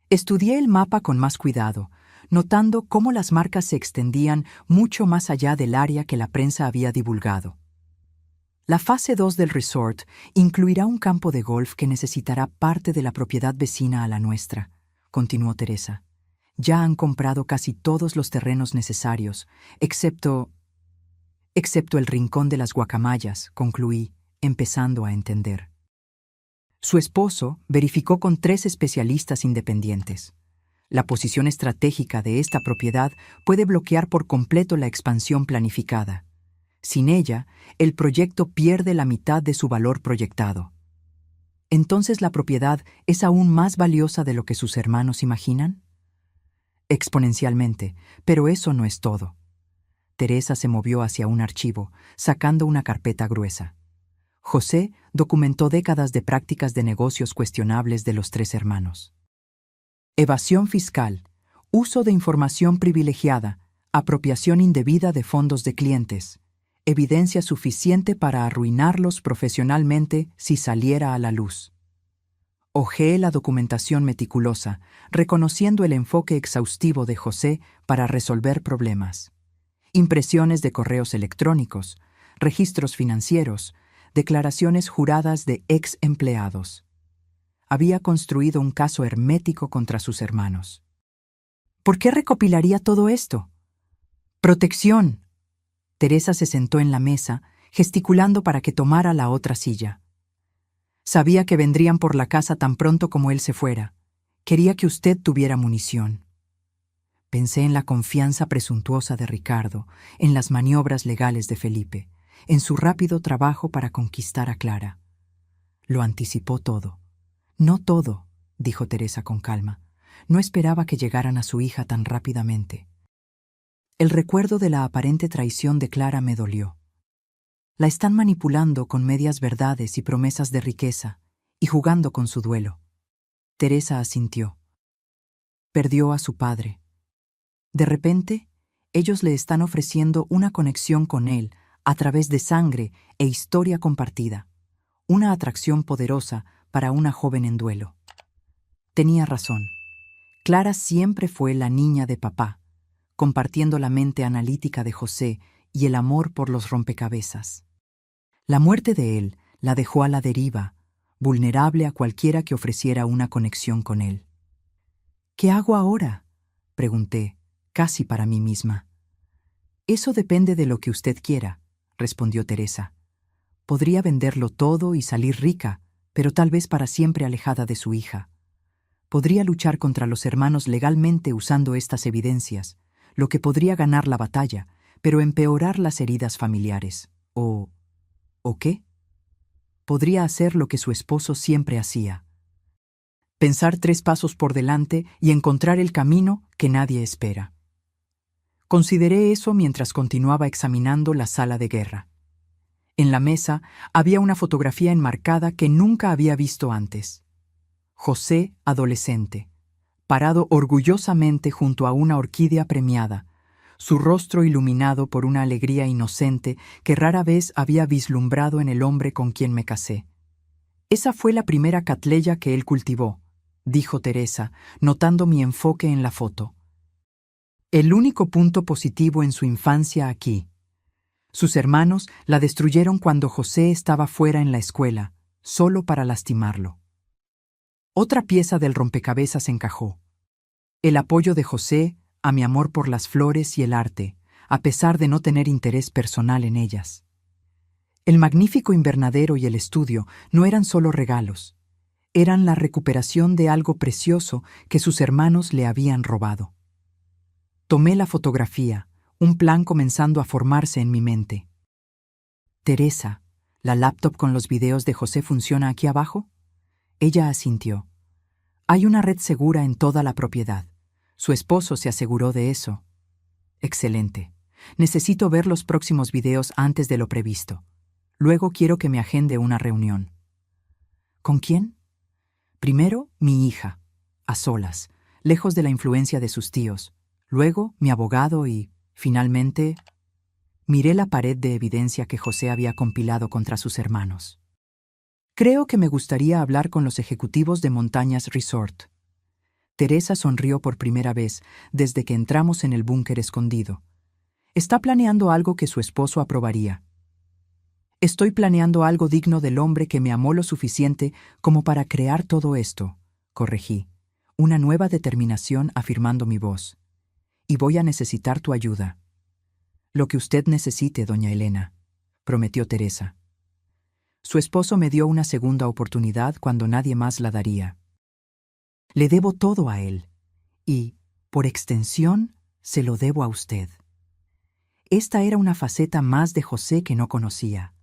Estudié el mapa con más cuidado, notando cómo las marcas se extendían mucho más allá del área que la prensa había divulgado. La fase 2 del resort incluirá un campo de golf que necesitará parte de la propiedad vecina a la nuestra, continuó Teresa. Ya han comprado casi todos los terrenos necesarios, excepto el rincón de las guacamayas, concluí, empezando a entender. Su esposo verificó con 3 especialistas independientes. La posición estratégica de esta propiedad puede bloquear por completo la expansión planificada. Sin ella, el proyecto pierde la mitad de su valor proyectado. ¿Entonces la propiedad es aún más valiosa de lo que sus hermanos imaginan? Exponencialmente, pero eso no es todo. Teresa se movió hacia un archivo, sacando una carpeta gruesa. José documentó décadas de prácticas de negocios cuestionables de los 3 hermanos. Evasión fiscal, uso de información privilegiada, apropiación indebida de fondos de clientes, evidencia suficiente para arruinarlos profesionalmente si saliera a la luz. Hojeé la documentación meticulosa, reconociendo el enfoque exhaustivo de José para resolver problemas. Impresiones de correos electrónicos, registros financieros, declaraciones juradas de ex empleados. Había construido un caso hermético contra sus hermanos. ¿Por qué recopilaría todo esto? ¡Protección! Teresa se sentó en la mesa, gesticulando para que tomara la otra silla. Sabía que vendrían por la casa tan pronto como él se fuera. Quería que usted tuviera munición. Pensé en la confianza presuntuosa de Ricardo, en las maniobras legales de Felipe, en su rápido trabajo para conquistar a Clara. Lo anticipó todo. No todo, dijo Teresa con calma. No esperaba que llegaran a su hija tan rápidamente. El recuerdo de la aparente traición de Clara me dolió. La están manipulando con medias verdades y promesas de riqueza, y jugando con su duelo. Teresa asintió. Perdió a su padre. De repente, ellos le están ofreciendo una conexión con él a través de sangre e historia compartida, una atracción poderosa para una joven en duelo. Tenía razón. Clara siempre fue la niña de papá, compartiendo la mente analítica de José y el amor por los rompecabezas. La muerte de él la dejó a la deriva, vulnerable a cualquiera que ofreciera una conexión con él. ¿Qué hago ahora?, pregunté, casi para mí misma. Eso depende de lo que usted quiera, respondió Teresa. Podría venderlo todo y salir rica, pero tal vez para siempre alejada de su hija. Podría luchar contra los hermanos legalmente usando estas evidencias, lo que podría ganar la batalla, pero empeorar las heridas familiares. ¿O qué? Podría hacer lo que su esposo siempre hacía. Pensar 3 pasos por delante y encontrar el camino que nadie espera. Consideré eso mientras continuaba examinando la sala de guerra. En la mesa había una fotografía enmarcada que nunca había visto antes. José, adolescente, parado orgullosamente junto a una orquídea premiada, su rostro iluminado por una alegría inocente que rara vez había vislumbrado en el hombre con quien me casé. Esa fue la primera Catleya que él cultivó, dijo Teresa, notando mi enfoque en la foto. El único punto positivo en su infancia aquí. Sus hermanos la destruyeron cuando José estaba fuera en la escuela, solo para lastimarlo. Otra pieza del rompecabezas encajó. El apoyo de José a mi amor por las flores y el arte, a pesar de no tener interés personal en ellas. El magnífico invernadero y el estudio no eran solo regalos, eran la recuperación de algo precioso que sus hermanos le habían robado. Tomé la fotografía, un plan comenzando a formarse en mi mente. Teresa, ¿la laptop con los videos de José funciona aquí abajo? Ella asintió. Hay una red segura en toda la propiedad. Su esposo se aseguró de eso. Excelente. Necesito ver los próximos videos antes de lo previsto. Luego quiero que me agende una reunión. ¿Con quién? Primero, mi hija, a solas, lejos de la influencia de sus tíos. Luego, mi abogado y, finalmente, miré la pared de evidencia que José había compilado contra sus hermanos. Creo que me gustaría hablar con los ejecutivos de Montañas Resort. Teresa sonrió por primera vez desde que entramos en el búnker escondido. Está planeando algo que su esposo aprobaría. Estoy planeando algo digno del hombre que me amó lo suficiente como para crear todo esto, corregí, una nueva determinación afirmando mi voz. Y voy a necesitar tu ayuda. Lo que usted necesite, doña Elena, prometió Teresa. Su esposo me dio una segunda oportunidad cuando nadie más la daría. Le debo todo a él, y, por extensión, se lo debo a usted. Esta era una faceta más de José que no conocía.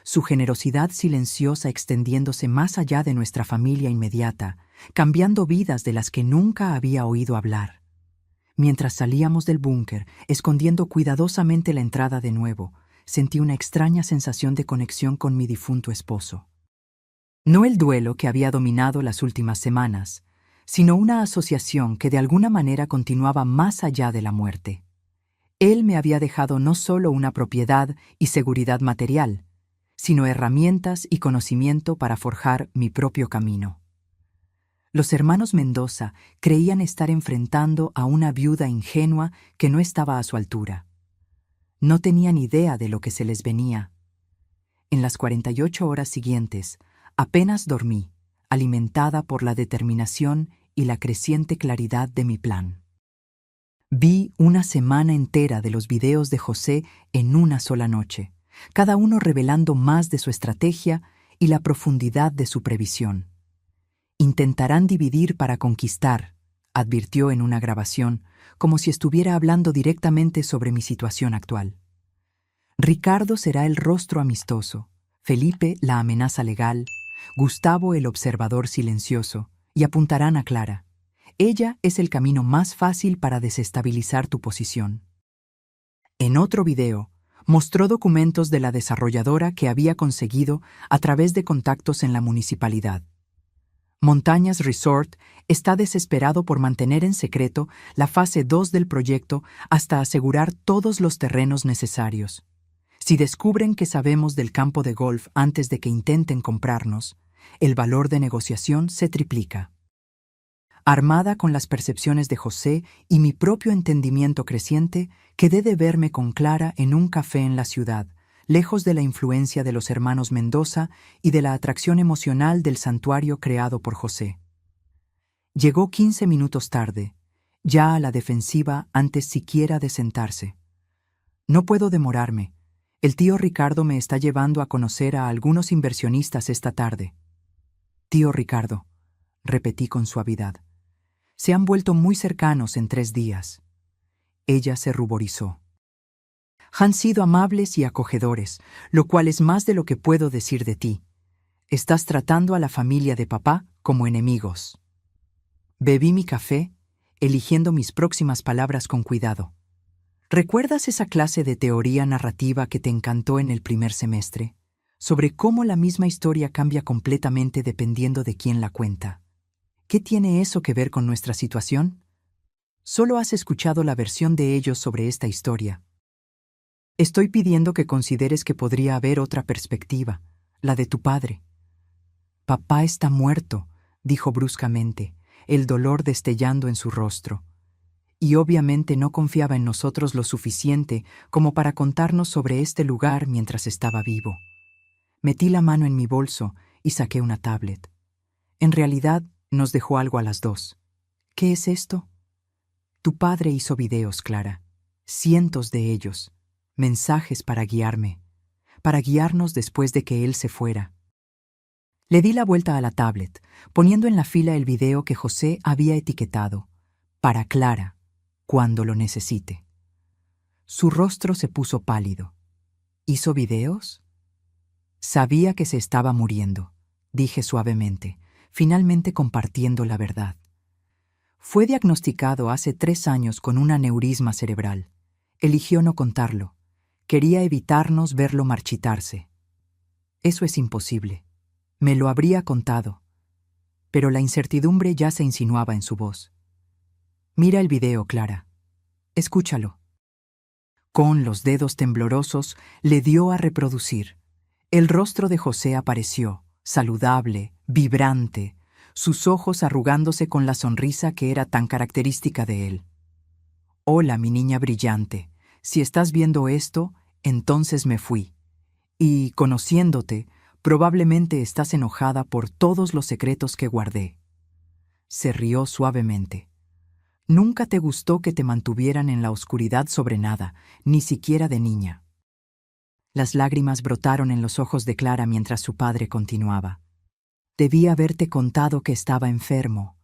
Su generosidad silenciosa extendiéndose más allá de nuestra familia inmediata, cambiando vidas de las que nunca había oído hablar. Mientras salíamos del búnker, escondiendo cuidadosamente la entrada de nuevo, sentí una extraña sensación de conexión con mi difunto esposo. No el duelo que había dominado las últimas semanas, sino una asociación que de alguna manera continuaba más allá de la muerte. Él me había dejado no solo una propiedad y seguridad material, sino herramientas y conocimiento para forjar mi propio camino. Los hermanos Mendoza creían estar enfrentando a una viuda ingenua que no estaba a su altura. No tenían idea de lo que se les venía. En las 48 horas siguientes, apenas dormí, alimentada por la determinación y la creciente claridad de mi plan. Vi una semana entera de los videos de José en una sola noche, cada uno revelando más de su estrategia y la profundidad de su previsión. Intentarán dividir para conquistar, advirtió en una grabación, como si estuviera hablando directamente sobre mi situación actual. Ricardo será el rostro amistoso, Felipe la amenaza legal, Gustavo el observador silencioso, y apuntarán a Clara. Ella es el camino más fácil para desestabilizar tu posición. En otro video, mostró documentos de la desarrolladora que había conseguido a través de contactos en la municipalidad. Montañas Resort está desesperado por mantener en secreto la fase 2 del proyecto hasta asegurar todos los terrenos necesarios. Si descubren que sabemos del campo de golf antes de que intenten comprarnos, el valor de negociación se triplica. Armada con las percepciones de José y mi propio entendimiento creciente, quedé de verme con Clara en un café en la ciudad, lejos de la influencia de los hermanos Mendoza y de la atracción emocional del santuario creado por José. Llegó 15 minutos tarde, ya a la defensiva antes siquiera de sentarse. No puedo demorarme. El tío Ricardo me está llevando a conocer a algunos inversionistas esta tarde. Tío Ricardo, repetí con suavidad. Se han vuelto muy cercanos en 3 días. Ella se ruborizó. Han sido amables y acogedores, lo cual es más de lo que puedo decir de ti. Estás tratando a la familia de papá como enemigos. Bebí mi café, eligiendo mis próximas palabras con cuidado. ¿Recuerdas esa clase de teoría narrativa que te encantó en el primer semestre? Sobre cómo la misma historia cambia completamente dependiendo de quién la cuenta. ¿Qué tiene eso que ver con nuestra situación? Solo has escuchado la versión de ellos sobre esta historia. Estoy pidiendo que consideres que podría haber otra perspectiva, la de tu padre. Papá está muerto, dijo bruscamente, el dolor destellando en su rostro. Y obviamente no confiaba en nosotros lo suficiente como para contarnos sobre este lugar mientras estaba vivo. Metí la mano en mi bolso y saqué una tablet. En realidad, nos dejó algo a las 2. ¿Qué es esto? Tu padre hizo videos, Clara. Cientos de ellos. Mensajes para guiarme. Para guiarnos después de que él se fuera. Le di la vuelta a la tablet, poniendo en la fila el video que José había etiquetado. Para Clara, cuando lo necesite. Su rostro se puso pálido. ¿Hizo videos? Sabía que se estaba muriendo, dije suavemente, finalmente compartiendo la verdad. Fue diagnosticado hace 3 años con un aneurisma cerebral. Eligió no contarlo. Quería evitarnos verlo marchitarse. Eso es imposible. Me lo habría contado. Pero la incertidumbre ya se insinuaba en su voz. Mira el video, Clara. Escúchalo. Con los dedos temblorosos, le dio a reproducir. El rostro de José apareció, saludable, vibrante, sus ojos arrugándose con la sonrisa que era tan característica de él. Hola, mi niña brillante. Si estás viendo esto, entonces me fui. Y, conociéndote, probablemente estás enojada por todos los secretos que guardé. Se rió suavemente. Nunca te gustó que te mantuvieran en la oscuridad sobre nada, ni siquiera de niña. Las lágrimas brotaron en los ojos de Clara mientras su padre continuaba. Debí haberte contado que estaba enfermo.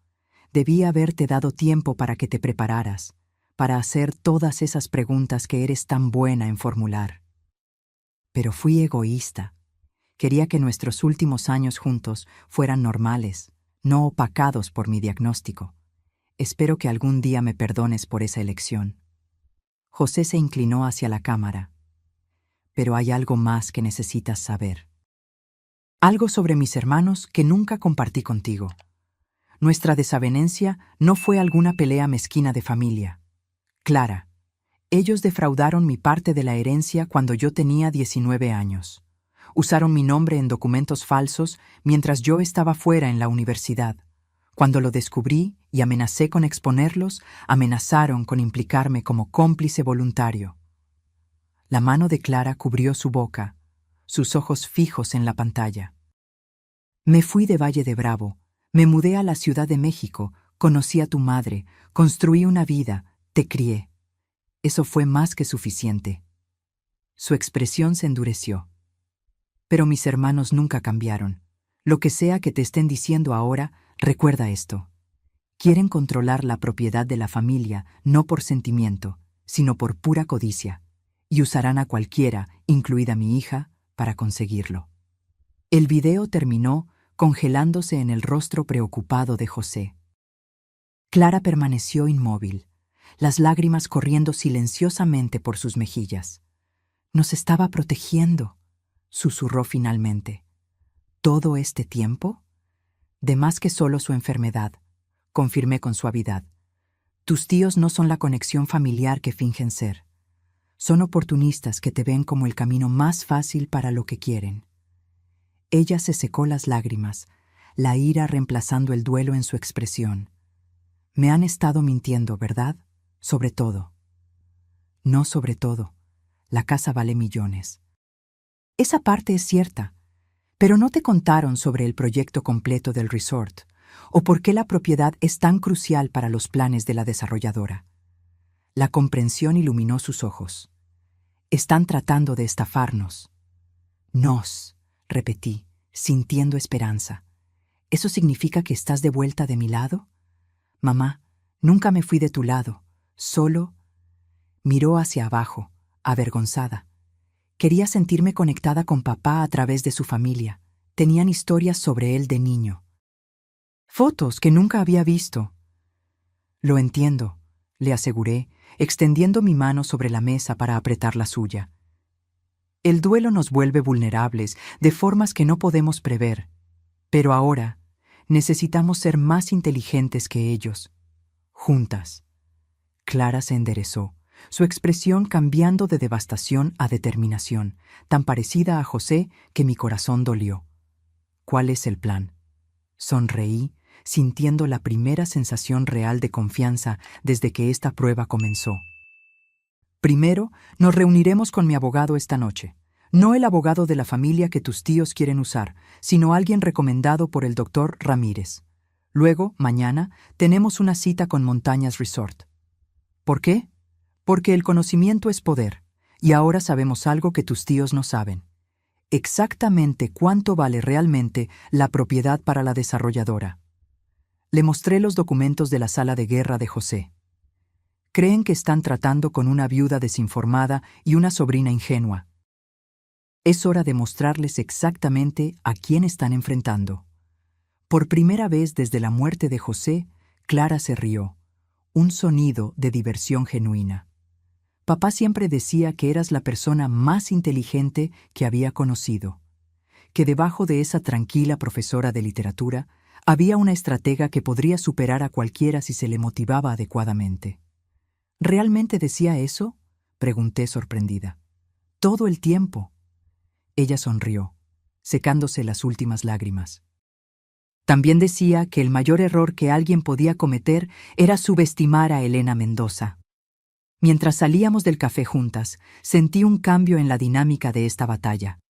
Debí haberte dado tiempo para que te prepararas, para hacer todas esas preguntas que eres tan buena en formular. Pero fui egoísta. Quería que nuestros últimos años juntos fueran normales, no opacados por mi diagnóstico. Espero que algún día me perdones por esa elección. José se inclinó hacia la cámara. Pero hay algo más que necesitas saber. Algo sobre mis hermanos que nunca compartí contigo. Nuestra desavenencia no fue alguna pelea mezquina de familia. Clara, ellos defraudaron mi parte de la herencia cuando yo tenía 19 años. Usaron mi nombre en documentos falsos mientras yo estaba fuera en la universidad. Cuando lo descubrí y amenacé con exponerlos, amenazaron con implicarme como cómplice voluntario. La mano de Clara cubrió su boca, sus ojos fijos en la pantalla. Me fui de Valle de Bravo, me mudé a la Ciudad de México, conocí a tu madre, construí una vida, te crié. Eso fue más que suficiente. Su expresión se endureció. Pero mis hermanos nunca cambiaron. Lo que sea que te estén diciendo ahora, recuerda esto. Quieren controlar la propiedad de la familia no por sentimiento, sino por pura codicia, y usarán a cualquiera, incluida mi hija, para conseguirlo. El video terminó congelándose en el rostro preocupado de José. Clara permaneció inmóvil, las lágrimas corriendo silenciosamente por sus mejillas. «Nos estaba protegiendo», susurró finalmente. «¿Todo este tiempo?» «De más que solo su enfermedad», confirmé con suavidad. «Tus tíos no son la conexión familiar que fingen ser. Son oportunistas que te ven como el camino más fácil para lo que quieren». Ella se secó las lágrimas, la ira reemplazando el duelo en su expresión. «Me han estado mintiendo, ¿verdad? Sobre todo». «No sobre todo. La casa vale millones». «Esa parte es cierta, pero no te contaron sobre el proyecto completo del resort o por qué la propiedad es tan crucial para los planes de la desarrolladora». La comprensión iluminó sus ojos. «Están tratando de estafarnos». «Nos», repetí, sintiendo esperanza. «¿Eso significa que estás de vuelta de mi lado?» «Mamá, nunca me fui de tu lado, solo…» Miró hacia abajo, avergonzada. Quería sentirme conectada con papá a través de su familia. Tenían historias sobre él de niño. Fotos que nunca había visto. «Lo entiendo», le aseguré, extendiendo mi mano sobre la mesa para apretar la suya. «El duelo nos vuelve vulnerables de formas que no podemos prever. Pero ahora necesitamos ser más inteligentes que ellos. Juntas». Clara se enderezó, su expresión cambiando de devastación a determinación, tan parecida a José que mi corazón dolió. «¿Cuál es el plan?». Sonreí, sintiendo la primera sensación real de confianza desde que esta prueba comenzó. «Primero, nos reuniremos con mi abogado esta noche. No el abogado de la familia que tus tíos quieren usar, sino alguien recomendado por el doctor Ramírez. Luego, mañana, tenemos una cita con Montañas Resort». «¿Por qué?». «Porque el conocimiento es poder, y ahora sabemos algo que tus tíos no saben. Exactamente cuánto vale realmente la propiedad para la desarrolladora». Le mostré los documentos de la sala de guerra de José. «Creen que están tratando con una viuda desinformada y una sobrina ingenua. Es hora de mostrarles exactamente a quién están enfrentando». Por primera vez desde la muerte de José, Clara se rió, un sonido de diversión genuina. «Papá siempre decía que eras la persona más inteligente que había conocido, que debajo de esa tranquila profesora de literatura había una estratega que podría superar a cualquiera si se le motivaba adecuadamente». «¿Realmente decía eso?», pregunté sorprendida. «Todo el tiempo». Ella sonrió, secándose las últimas lágrimas. «También decía que el mayor error que alguien podía cometer era subestimar a Elena Mendoza». Mientras salíamos del café juntas, sentí un cambio en la dinámica de esta batalla.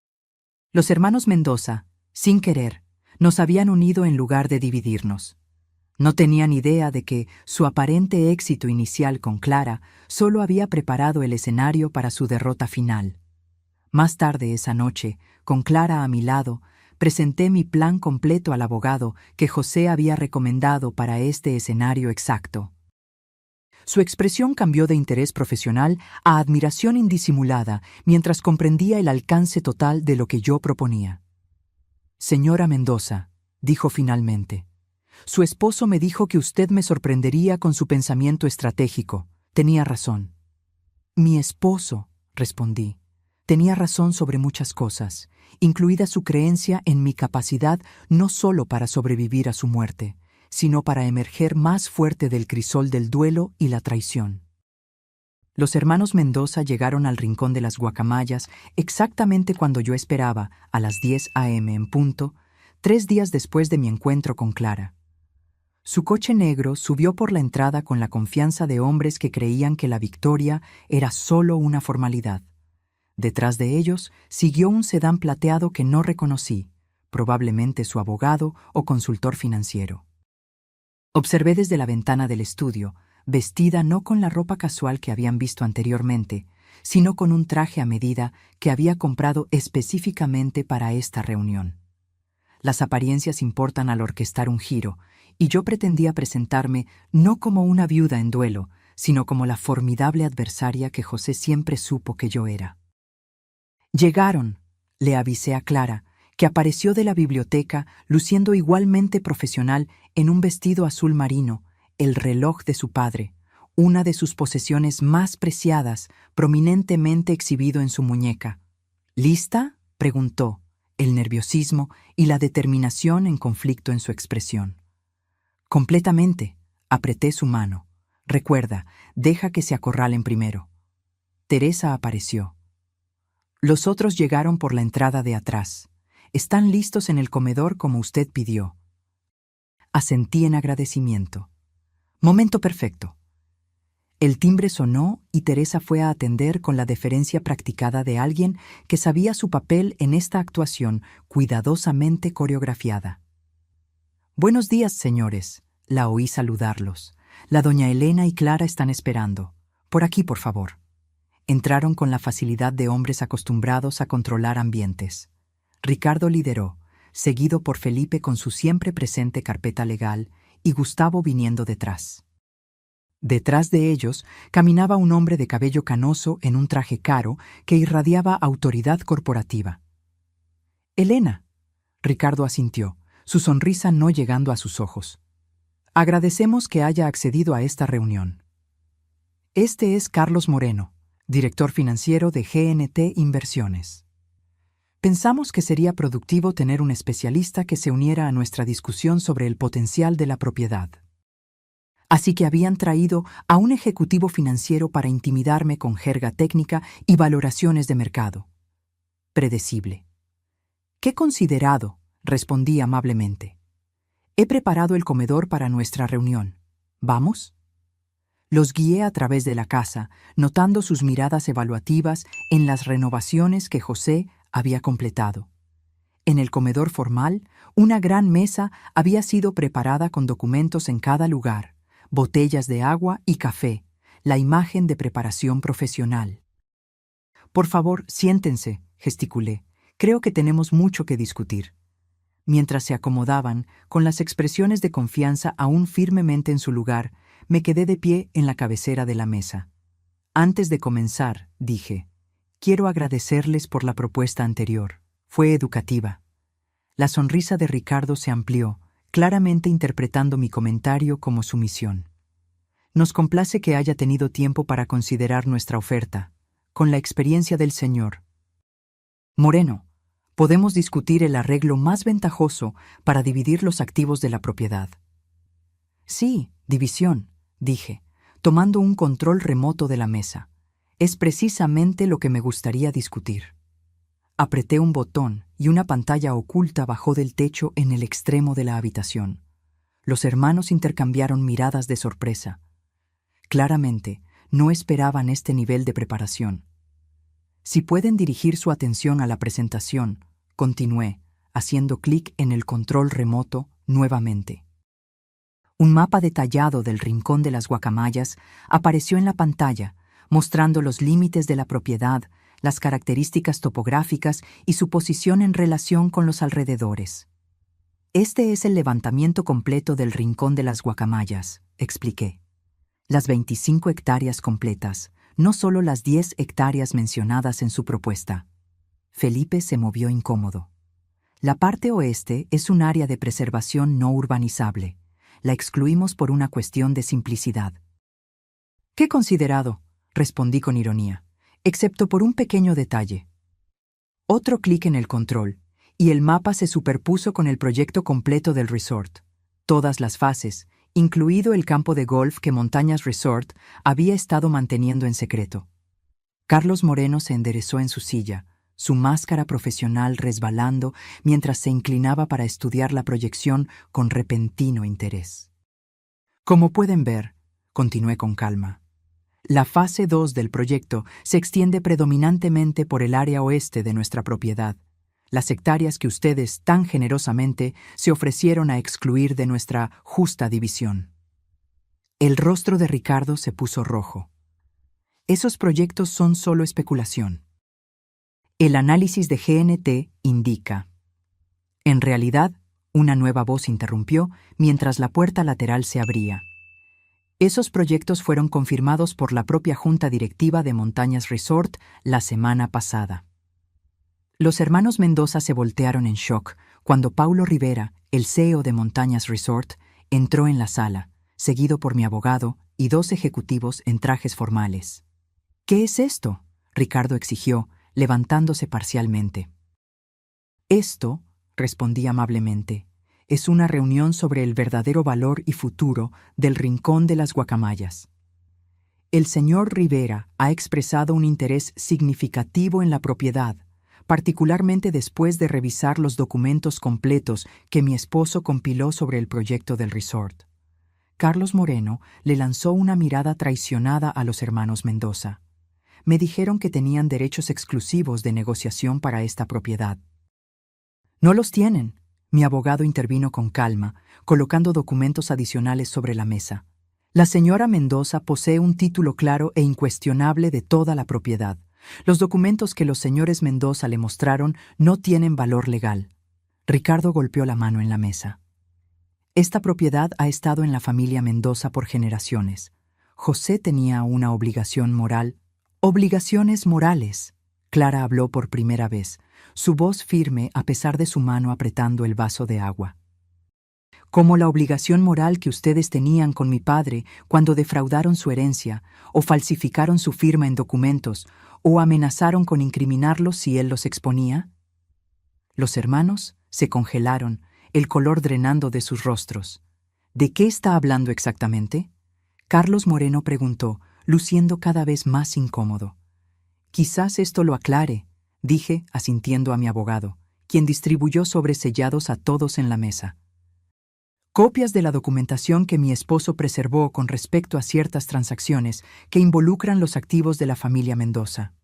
Los hermanos Mendoza, sin querer, nos habían unido en lugar de dividirnos. No tenían idea de que su aparente éxito inicial con Clara solo había preparado el escenario para su derrota final. Más tarde esa noche, con Clara a mi lado, presenté mi plan completo al abogado que José había recomendado para este escenario exacto. Su expresión cambió de interés profesional a admiración indisimulada mientras comprendía el alcance total de lo que yo proponía. «Señora Mendoza», dijo finalmente, «su esposo me dijo que usted me sorprendería con su pensamiento estratégico. Tenía razón». «Mi esposo», respondí, «tenía razón sobre muchas cosas, incluida su creencia en mi capacidad no solo para sobrevivir a su muerte, sino para emerger más fuerte del crisol del duelo y la traición». Los hermanos Mendoza llegaron al rincón de las guacamayas exactamente cuando yo esperaba, a las 10 a.m. en punto, 3 días después de mi encuentro con Clara. Su coche negro subió por la entrada con la confianza de hombres que creían que la victoria era solo una formalidad. Detrás de ellos siguió un sedán plateado que no reconocí, probablemente su abogado o consultor financiero. Observé desde la ventana del estudio, vestida no con la ropa casual que habían visto anteriormente, sino con un traje a medida que había comprado específicamente para esta reunión. Las apariencias importan al orquestar un giro, y yo pretendía presentarme no como una viuda en duelo, sino como la formidable adversaria que José siempre supo que yo era. Llegaron, le avisé a Clara, que apareció de la biblioteca luciendo igualmente profesional en un vestido azul marino, el reloj de su padre, una de sus posesiones más preciadas, prominentemente exhibido en su muñeca. ¿Lista?, preguntó, el nerviosismo y la determinación en conflicto en su expresión. Completamente, apreté su mano. Recuerda, deja que se acorralen primero. Teresa apareció. Los otros llegaron por la entrada de atrás. Están listos en el comedor como usted pidió. Asentí en agradecimiento. Momento perfecto. El timbre sonó y Teresa fue a atender con la deferencia practicada de alguien que sabía su papel en esta actuación cuidadosamente coreografiada. «Buenos días, señores», la oí saludarlos. «La doña Elena y Clara están esperando. Por aquí, por favor». Entraron con la facilidad de hombres acostumbrados a controlar ambientes. Ricardo lideró, seguido por Felipe con su siempre presente carpeta legal y Gustavo viniendo detrás. Detrás de ellos caminaba un hombre de cabello canoso en un traje caro que irradiaba autoridad corporativa. «Elena», Ricardo asintió, su sonrisa no llegando a sus ojos. «Agradecemos que haya accedido a esta reunión. Este es Carlos Moreno, director financiero de GNT Inversiones. Pensamos que sería productivo tener un especialista que se uniera a nuestra discusión sobre el potencial de la propiedad. Así que habían traído a un ejecutivo financiero para intimidarme con jerga técnica y valoraciones de mercado. Predecible. «Qué considerado», respondí amablemente. «He preparado el comedor para nuestra reunión. ¿Vamos?». Los guié a través de la casa, notando sus miradas evaluativas en las renovaciones que José había completado. En el comedor formal, una gran mesa había sido preparada con documentos en cada lugar, botellas de agua y café, la imagen de preparación profesional. «Por favor, siéntense», gesticulé. «Creo que tenemos mucho que discutir». Mientras se acomodaban, con las expresiones de confianza aún firmemente en su lugar, me quedé de pie en la cabecera de la mesa. «Antes de comenzar», dije, «quiero agradecerles por la propuesta anterior. Fue educativa». La sonrisa de Ricardo se amplió, claramente interpretando mi comentario como sumisión. «Nos complace que haya tenido tiempo para considerar nuestra oferta. Con la experiencia del señor Moreno, podemos discutir el arreglo más ventajoso para dividir los activos de la propiedad». «Sí, división», dije, tomando un control remoto de la mesa. «Es precisamente lo que me gustaría discutir». Apreté un botón y una pantalla oculta bajó del techo en el extremo de la habitación. Los hermanos intercambiaron miradas de sorpresa. Claramente, no esperaban este nivel de preparación. «Si pueden dirigir su atención a la presentación», continué, haciendo clic en el control remoto nuevamente. Un mapa detallado del Rincón de las Guacamayas apareció en la pantalla, mostrando los límites de la propiedad, las características topográficas y su posición en relación con los alrededores. «Este es el levantamiento completo del Rincón de las Guacamayas», expliqué. «Las 25 hectáreas completas, no solo las 10 hectáreas mencionadas en su propuesta». Felipe se movió incómodo. «La parte oeste es un área de preservación no urbanizable. La excluimos por una cuestión de simplicidad». «Qué considerado», respondí con ironía, «excepto por un pequeño detalle». Otro clic en el control, y el mapa se superpuso con el proyecto completo del resort. Todas las fases, incluido el campo de golf que Montañas Resort había estado manteniendo en secreto. Carlos Moreno se enderezó en su silla, su máscara profesional resbalando mientras se inclinaba para estudiar la proyección con repentino interés. «Como pueden ver», continué con calma, «la fase 2 del proyecto se extiende predominantemente por el área oeste de nuestra propiedad, las hectáreas que ustedes tan generosamente se ofrecieron a excluir de nuestra justa división». El rostro de Ricardo se puso rojo. «Esos proyectos son solo especulación. El análisis de GNT indica». En realidad, una nueva voz interrumpió mientras la puerta lateral se abría. Esos proyectos fueron confirmados por la propia Junta Directiva de Montañas Resort la semana pasada. Los hermanos Mendoza se voltearon en shock cuando Paulo Rivera, el CEO de Montañas Resort, entró en la sala, seguido por mi abogado y 2 ejecutivos en trajes formales. «¿Qué es esto?», Ricardo exigió, levantándose parcialmente. «Esto», respondí amablemente, «es una reunión sobre el verdadero valor y futuro del Rincón de las Guacamayas. El señor Rivera ha expresado un interés significativo en la propiedad, particularmente después de revisar los documentos completos que mi esposo compiló sobre el proyecto del resort». Carlos Moreno le lanzó una mirada traicionada a los hermanos Mendoza. Me dijeron que tenían derechos exclusivos de negociación para esta propiedad. «No los tienen», mi abogado intervino con calma, colocando documentos adicionales sobre la mesa. «La señora Mendoza posee un título claro e incuestionable de toda la propiedad. Los documentos que los señores Mendoza le mostraron no tienen valor legal». Ricardo golpeó la mano en la mesa. «Esta propiedad ha estado en la familia Mendoza por generaciones. José tenía una obligación moral». «Obligaciones morales», Clara habló por primera vez, su voz firme a pesar de su mano apretando el vaso de agua. «Como la obligación moral que ustedes tenían con mi padre cuando defraudaron su herencia, o falsificaron su firma en documentos, o amenazaron con incriminarlo si él los exponía». Los hermanos se congelaron, el color drenando de sus rostros. «¿De qué está hablando exactamente?», Carlos Moreno preguntó, luciendo cada vez más incómodo. «Quizás esto lo aclare», dije, asintiendo a mi abogado, quien distribuyó sobresellados a todos en la mesa. «Copias de la documentación que mi esposo preservó con respecto a ciertas transacciones que involucran los activos de la familia Mendoza.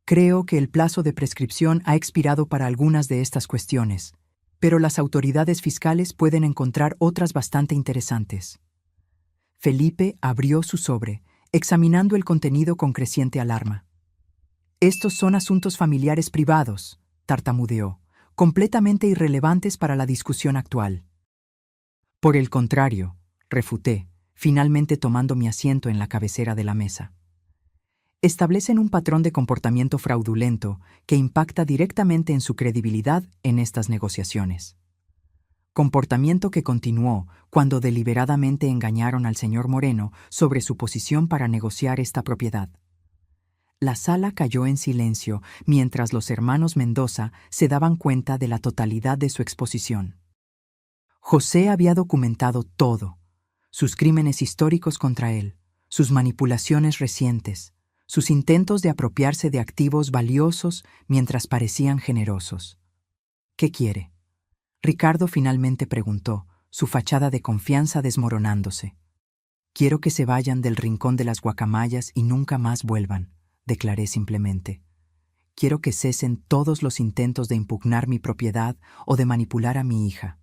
Creo que el plazo de prescripción ha expirado para algunas de estas cuestiones, pero las autoridades fiscales pueden encontrar otras bastante interesantes». Felipe abrió su sobre, examinando el contenido con creciente alarma. «Estos son asuntos familiares privados», tartamudeó, «completamente irrelevantes para la discusión actual». «Por el contrario», refuté, finalmente tomando mi asiento en la cabecera de la mesa. «Establecen un patrón de comportamiento fraudulento que impacta directamente en su credibilidad en estas negociaciones. Comportamiento que continuó cuando deliberadamente engañaron al señor Moreno sobre su posición para negociar esta propiedad». La sala cayó en silencio mientras los hermanos Mendoza se daban cuenta de la totalidad de su exposición. José había documentado todo: sus crímenes históricos contra él, sus manipulaciones recientes, sus intentos de apropiarse de activos valiosos mientras parecían generosos. «¿Qué quiere?», Ricardo finalmente preguntó, su fachada de confianza desmoronándose. «Quiero que se vayan del Rincón de las Guacamayas y nunca más vuelvan», declaré simplemente. «Quiero que cesen todos los intentos de impugnar mi propiedad o de manipular a mi hija.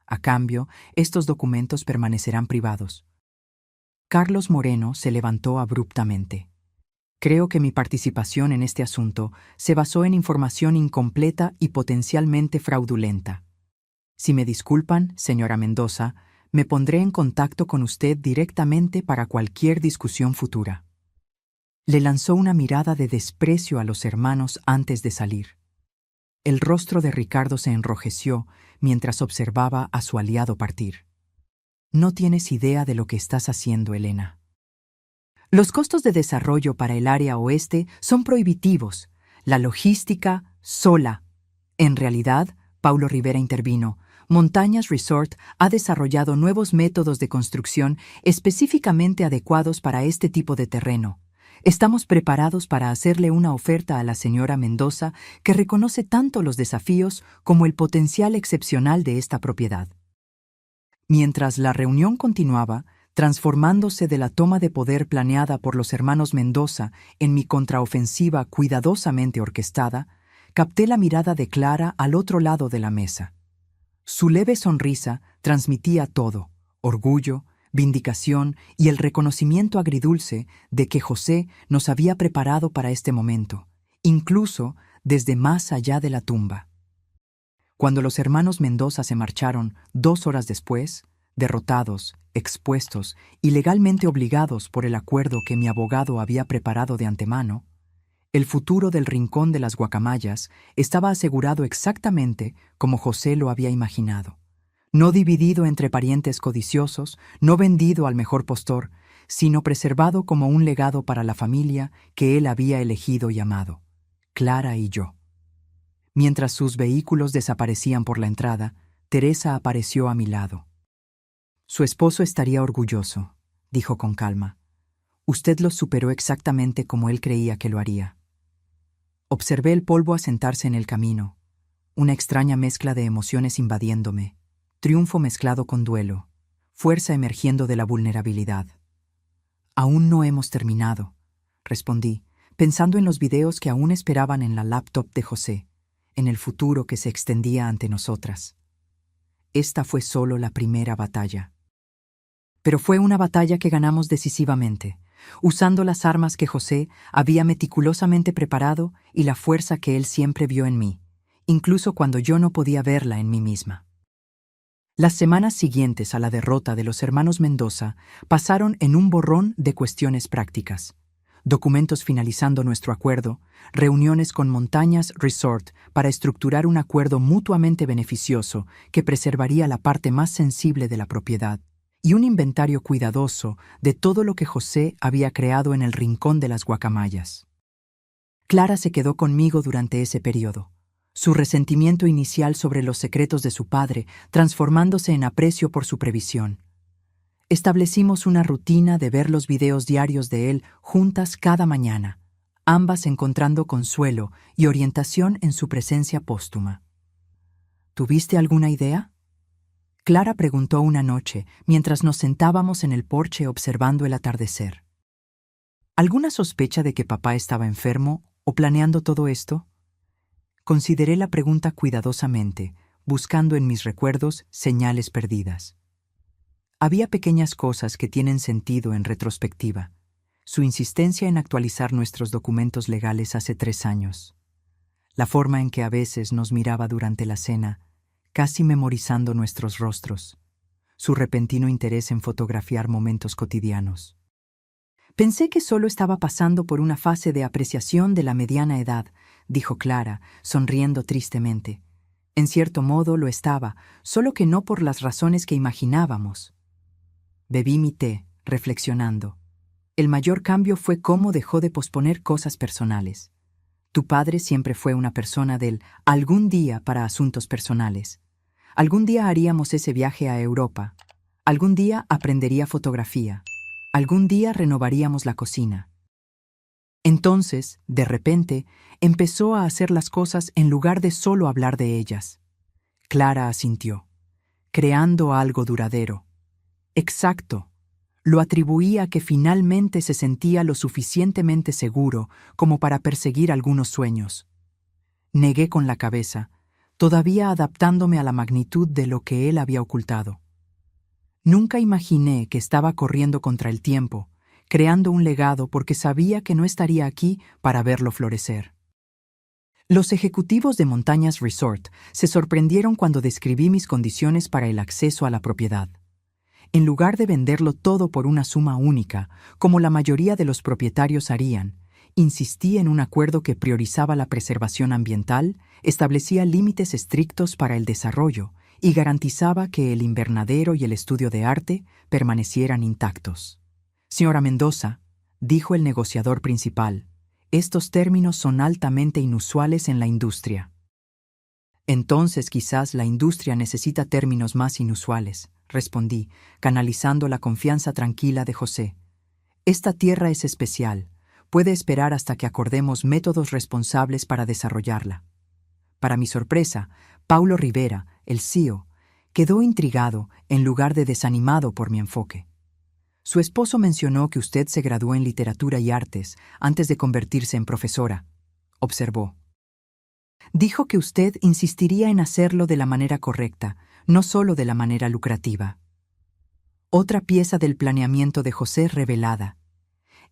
A cambio, estos documentos permanecerán privados». Carlos Moreno se levantó abruptamente. «Creo que mi participación en este asunto se basó en información incompleta y potencialmente fraudulenta. Si me disculpan, señora Mendoza, me pondré en contacto con usted directamente para cualquier discusión futura». Le lanzó una mirada de desprecio a los hermanos antes de salir. El rostro de Ricardo se enrojeció mientras observaba a su aliado partir. «No tienes idea de lo que estás haciendo, Elena. Los costos de desarrollo para el área oeste son prohibitivos. La logística, sola». «En realidad», Paulo Rivera intervino, «Montañas Resort ha desarrollado nuevos métodos de construcción específicamente adecuados para este tipo de terreno. Estamos preparados para hacerle una oferta a la señora Mendoza que reconoce tanto los desafíos como el potencial excepcional de esta propiedad». Mientras la reunión continuaba, transformándose de la toma de poder planeada por los hermanos Mendoza en mi contraofensiva cuidadosamente orquestada, capté la mirada de Clara al otro lado de la mesa. Su leve sonrisa transmitía todo: orgullo, vindicación y el reconocimiento agridulce de que José nos había preparado para este momento, incluso desde más allá de la tumba. Cuando los hermanos Mendoza se marcharon 2 horas después, derrotados, expuestos y legalmente obligados por el acuerdo que mi abogado había preparado de antemano, el futuro del Rincón de las Guacamayas estaba asegurado exactamente como José lo había imaginado. No dividido entre parientes codiciosos, no vendido al mejor postor, sino preservado como un legado para la familia que él había elegido y amado, Clara y yo. Mientras sus vehículos desaparecían por la entrada, Teresa apareció a mi lado. «Su esposo estaría orgulloso», dijo con calma. «Usted lo superó exactamente como él creía que lo haría». Observé el polvo asentarse en el camino, una extraña mezcla de emociones invadiéndome, triunfo mezclado con duelo, fuerza emergiendo de la vulnerabilidad. «Aún no hemos terminado», respondí, pensando en los videos que aún esperaban en la laptop de José, en el futuro que se extendía ante nosotras. Esta fue solo la primera batalla. Pero fue una batalla que ganamos decisivamente, usando las armas que José había meticulosamente preparado y la fuerza que él siempre vio en mí, incluso cuando yo no podía verla en mí misma. Las semanas siguientes a la derrota de los hermanos Mendoza pasaron en un borrón de cuestiones prácticas. Documentos finalizando nuestro acuerdo, reuniones con Montañas Resort para estructurar un acuerdo mutuamente beneficioso que preservaría la parte más sensible de la propiedad, y un inventario cuidadoso de todo lo que José había creado en el Rincón de las Guacamayas. Clara se quedó conmigo durante ese periodo, su resentimiento inicial sobre los secretos de su padre transformándose en aprecio por su previsión. Establecimos una rutina de ver los videos diarios de él juntas cada mañana, ambas encontrando consuelo y orientación en su presencia póstuma. ¿Tuviste alguna idea?, Clara preguntó una noche mientras nos sentábamos en el porche observando el atardecer. ¿Alguna sospecha de que papá estaba enfermo o planeando todo esto? Consideré la pregunta cuidadosamente, buscando en mis recuerdos señales perdidas. Había pequeñas cosas que tienen sentido en retrospectiva. Su insistencia en actualizar nuestros documentos legales hace 3 años. La forma en que a veces nos miraba durante la cena, casi memorizando nuestros rostros. Su repentino interés en fotografiar momentos cotidianos. Pensé que solo estaba pasando por una fase de apreciación de la mediana edad, dijo Clara, sonriendo tristemente. En cierto modo lo estaba, solo que no por las razones que imaginábamos. Bebí mi té, reflexionando. El mayor cambio fue cómo dejó de posponer cosas personales. Tu padre siempre fue una persona del algún día para asuntos personales. Algún día haríamos ese viaje a Europa. Algún día aprendería fotografía. Algún día renovaríamos la cocina. Entonces, de repente, empezó a hacer las cosas en lugar de solo hablar de ellas. Clara asintió, creando algo duradero. Exacto. Lo atribuía a que finalmente se sentía lo suficientemente seguro como para perseguir algunos sueños. Negué con la cabeza, todavía adaptándome a la magnitud de lo que él había ocultado. Nunca imaginé que estaba corriendo contra el tiempo, creando un legado porque sabía que no estaría aquí para verlo florecer. Los ejecutivos de Montañas Resort se sorprendieron cuando describí mis condiciones para el acceso a la propiedad. En lugar de venderlo todo por una suma única, como la mayoría de los propietarios harían, insistí en un acuerdo que priorizaba la preservación ambiental, establecía límites estrictos para el desarrollo y garantizaba que el invernadero y el estudio de arte permanecieran intactos. Señora Mendoza, dijo el negociador principal, estos términos son altamente inusuales en la industria. Entonces quizás la industria necesita términos más inusuales, respondí, canalizando la confianza tranquila de José. Esta tierra es especial. Puede esperar hasta que acordemos métodos responsables para desarrollarla. Para mi sorpresa, Paulo Rivera, el CEO, quedó intrigado en lugar de desanimado por mi enfoque. Su esposo mencionó que usted se graduó en literatura y artes antes de convertirse en profesora, observó. Dijo que usted insistiría en hacerlo de la manera correcta, no solo de la manera lucrativa. Otra pieza del planeamiento de José revelada.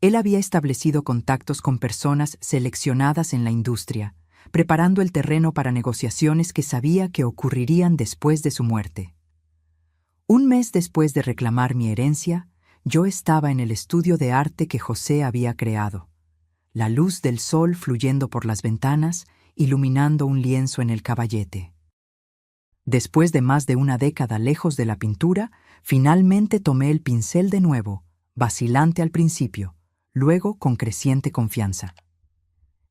Él había establecido contactos con personas seleccionadas en la industria, preparando el terreno para negociaciones que sabía que ocurrirían después de su muerte. Un mes después de reclamar mi herencia, yo estaba en el estudio de arte que José había creado. La luz del sol fluyendo por las ventanas, iluminando un lienzo en el caballete. Después de más de una década lejos de la pintura, finalmente tomé el pincel de nuevo, vacilante al principio, luego con creciente confianza.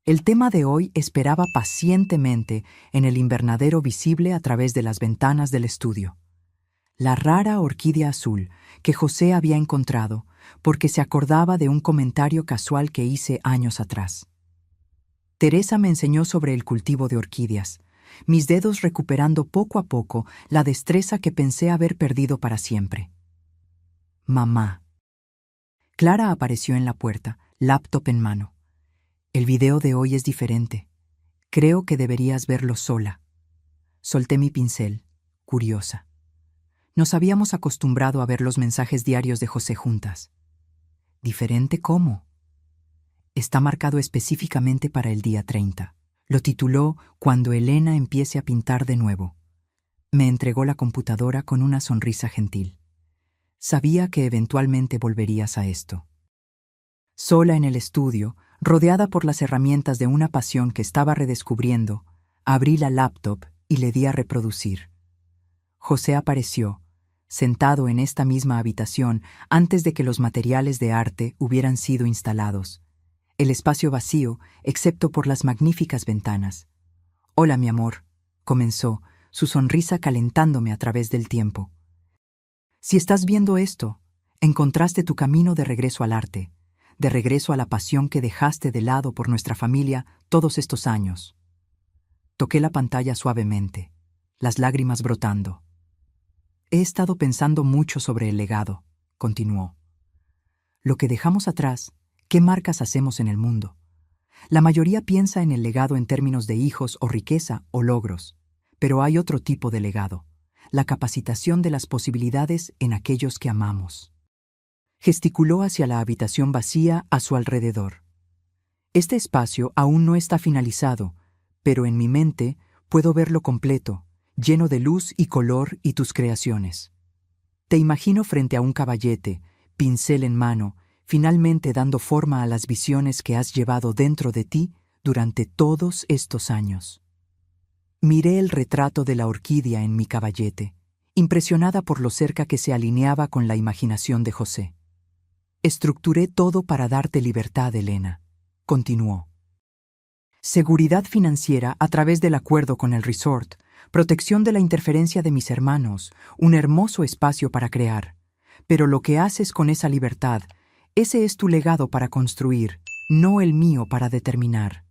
El tema de hoy esperaba pacientemente en el invernadero visible a través de las ventanas del estudio. La rara orquídea azul que José había encontrado porque se acordaba de un comentario casual que hice años atrás. Teresa me enseñó sobre el cultivo de orquídeas, mis dedos recuperando poco a poco la destreza que pensé haber perdido para siempre. Mamá. Clara apareció en la puerta, laptop en mano. El video de hoy es diferente. Creo que deberías verlo sola. Solté mi pincel, curiosa. Nos habíamos acostumbrado a ver los mensajes diarios de José juntas. ¿Diferente cómo? Está marcado específicamente para el día 30. Lo tituló Cuando Elena empiece a pintar de nuevo. Me entregó la computadora con una sonrisa gentil. Sabía que eventualmente volverías a esto. Sola en el estudio, rodeada por las herramientas de una pasión que estaba redescubriendo, abrí la laptop y le di a reproducir. José apareció, sentado en esta misma habitación antes de que los materiales de arte hubieran sido instalados. El espacio vacío, excepto por las magníficas ventanas. «Hola, mi amor», comenzó, su sonrisa calentándome a través del tiempo. «Si estás viendo esto, encontraste tu camino de regreso al arte, de regreso a la pasión que dejaste de lado por nuestra familia todos estos años». Toqué la pantalla suavemente, las lágrimas brotando. «He estado pensando mucho sobre el legado», continuó. «Lo que dejamos atrás, ¿qué marcas hacemos en el mundo? La mayoría piensa en el legado en términos de hijos o riqueza o logros, pero hay otro tipo de legado, la capacitación de las posibilidades en aquellos que amamos». Gesticuló hacia la habitación vacía a su alrededor. «Este espacio aún no está finalizado, pero en mi mente puedo verlo completo, lleno de luz y color y tus creaciones. Te imagino frente a un caballete, pincel en mano, finalmente dando forma a las visiones que has llevado dentro de ti durante todos estos años». Miré el retrato de la orquídea en mi caballete, impresionada por lo cerca que se alineaba con la imaginación de José. «Estructuré todo para darte libertad, Elena», continuó. «Seguridad financiera a través del acuerdo con el resort, protección de la interferencia de mis hermanos, un hermoso espacio para crear. Pero lo que haces con esa libertad, ese es tu legado para construir, no el mío para determinar».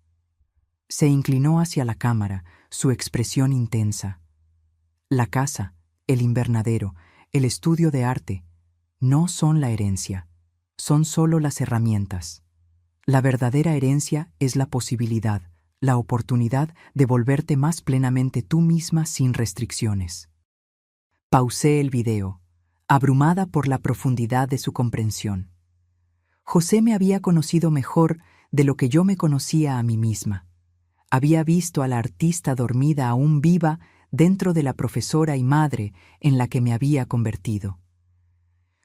Se inclinó hacia la cámara, su expresión intensa. La casa, el invernadero, el estudio de arte, no son la herencia, son solo las herramientas. La verdadera herencia es la posibilidad, la oportunidad de volverte más plenamente tú misma sin restricciones. Pausé el video, abrumada por la profundidad de su comprensión. José me había conocido mejor de lo que yo me conocía a mí misma. Había visto a la artista dormida aún viva dentro de la profesora y madre en la que me había convertido.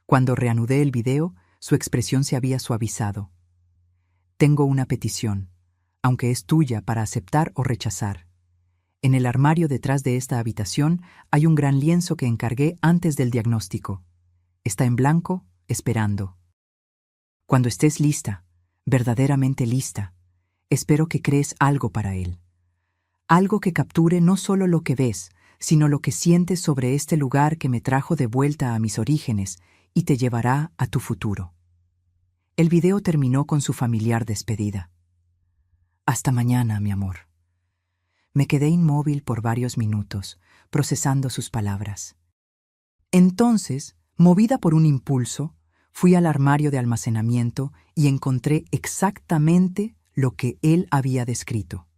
Cuando reanudé el video, su expresión se había suavizado. «Tengo una petición, aunque es tuya para aceptar o rechazar. En el armario detrás de esta habitación hay un gran lienzo que encargué antes del diagnóstico. Está en blanco, esperando. Cuando estés lista, verdaderamente lista, espero que crees algo para él. Algo que capture no solo lo que ves, sino lo que sientes sobre este lugar que me trajo de vuelta a mis orígenes y te llevará a tu futuro». El video terminó con su familiar despedida. «Hasta mañana, mi amor». Me quedé inmóvil por varios minutos, procesando sus palabras. Entonces, movida por un impulso, fui al armario de almacenamiento y encontré exactamente lo que él había descrito.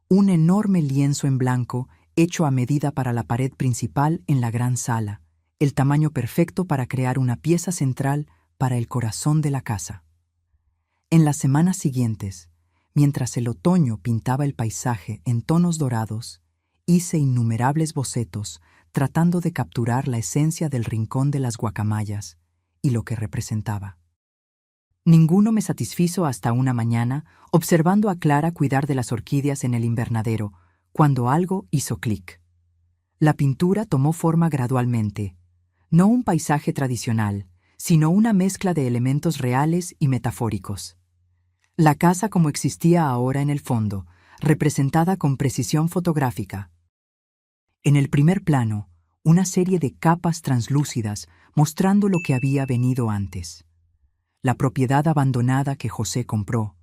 Un enorme lienzo en blanco hecho a medida para la pared principal en la gran sala, el tamaño perfecto para crear una pieza central para el corazón de la casa. En las semanas siguientes, mientras el otoño pintaba el paisaje en tonos dorados, hice innumerables bocetos tratando de capturar la esencia del rincón de las guacamayas y lo que representaba. Ninguno me satisfizo hasta una mañana, observando a Clara cuidar de las orquídeas en el invernadero, cuando algo hizo clic. La pintura tomó forma gradualmente, no un paisaje tradicional, sino una mezcla de elementos reales y metafóricos. La casa como existía ahora en el fondo, representada con precisión fotográfica. En el primer plano, una serie de capas translúcidas mostrando lo que había venido antes. La propiedad abandonada que José compró,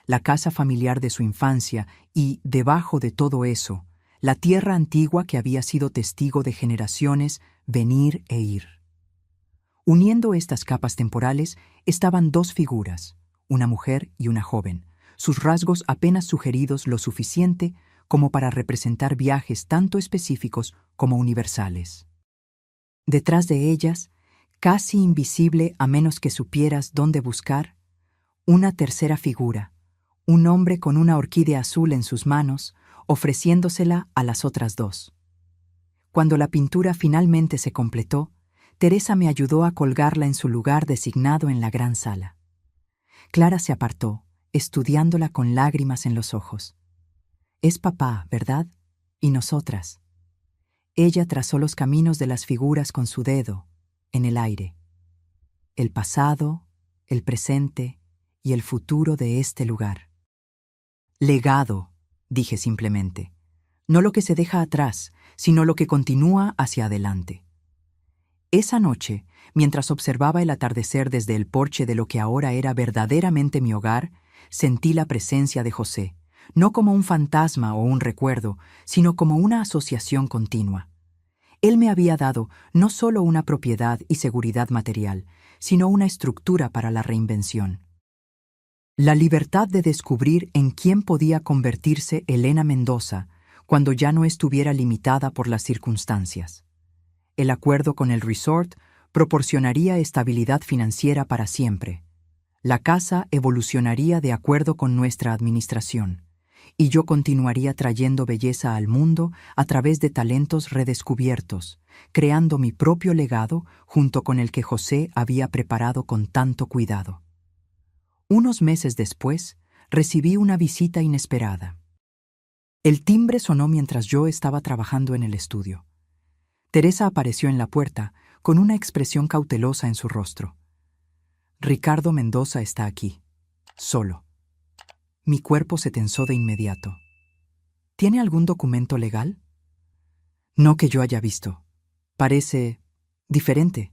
la casa familiar de su infancia y, debajo de todo eso, la tierra antigua que había sido testigo de generaciones venir e ir. Uniendo estas capas temporales estaban dos figuras, una mujer y una joven, sus rasgos apenas sugeridos lo suficiente como para representar viajes tanto específicos como universales. Detrás de ellas, casi invisible a menos que supieras dónde buscar, una tercera figura, un hombre con una orquídea azul en sus manos, ofreciéndosela a las otras dos. Cuando la pintura finalmente se completó, Teresa me ayudó a colgarla en su lugar designado en la gran sala. Clara se apartó, estudiándola con lágrimas en los ojos. Es papá, ¿verdad? ¿Y nosotras? Ella trazó los caminos de las figuras con su dedo, en el aire. El pasado, el presente y el futuro de este lugar. Legado, dije simplemente. No lo que se deja atrás, sino lo que continúa hacia adelante. Esa noche, mientras observaba el atardecer desde el porche de lo que ahora era verdaderamente mi hogar, sentí la presencia de José, no como un fantasma o un recuerdo, sino como una asociación continua. Él me había dado no solo una propiedad y seguridad material, sino una estructura para la reinvención. La libertad de descubrir en quién podía convertirse Elena Mendoza cuando ya no estuviera limitada por las circunstancias. El acuerdo con el resort proporcionaría estabilidad financiera para siempre. La casa evolucionaría de acuerdo con nuestra administración, y yo continuaría trayendo belleza al mundo a través de talentos redescubiertos, creando mi propio legado junto con el que José había preparado con tanto cuidado. Unos meses después, recibí una visita inesperada. El timbre sonó mientras yo estaba trabajando en el estudio. Teresa apareció en la puerta, con una expresión cautelosa en su rostro. Ricardo Mendoza está aquí, solo. Mi cuerpo se tensó de inmediato. ¿Tiene algún documento legal? No que yo haya visto. Parece diferente,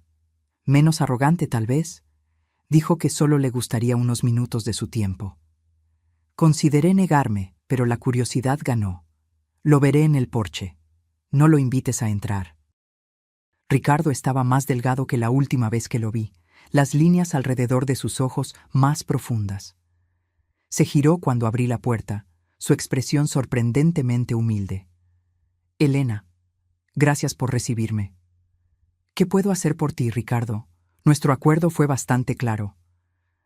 menos arrogante tal vez. Dijo que solo le gustaría unos minutos de su tiempo. Consideré negarme, pero la curiosidad ganó. Lo veré en el porche. No lo invites a entrar. Ricardo estaba más delgado que la última vez que lo vi, las líneas alrededor de sus ojos más profundas. Se giró cuando abrí la puerta, su expresión sorprendentemente humilde. Elena, gracias por recibirme. ¿Qué puedo hacer por ti, Ricardo? Nuestro acuerdo fue bastante claro.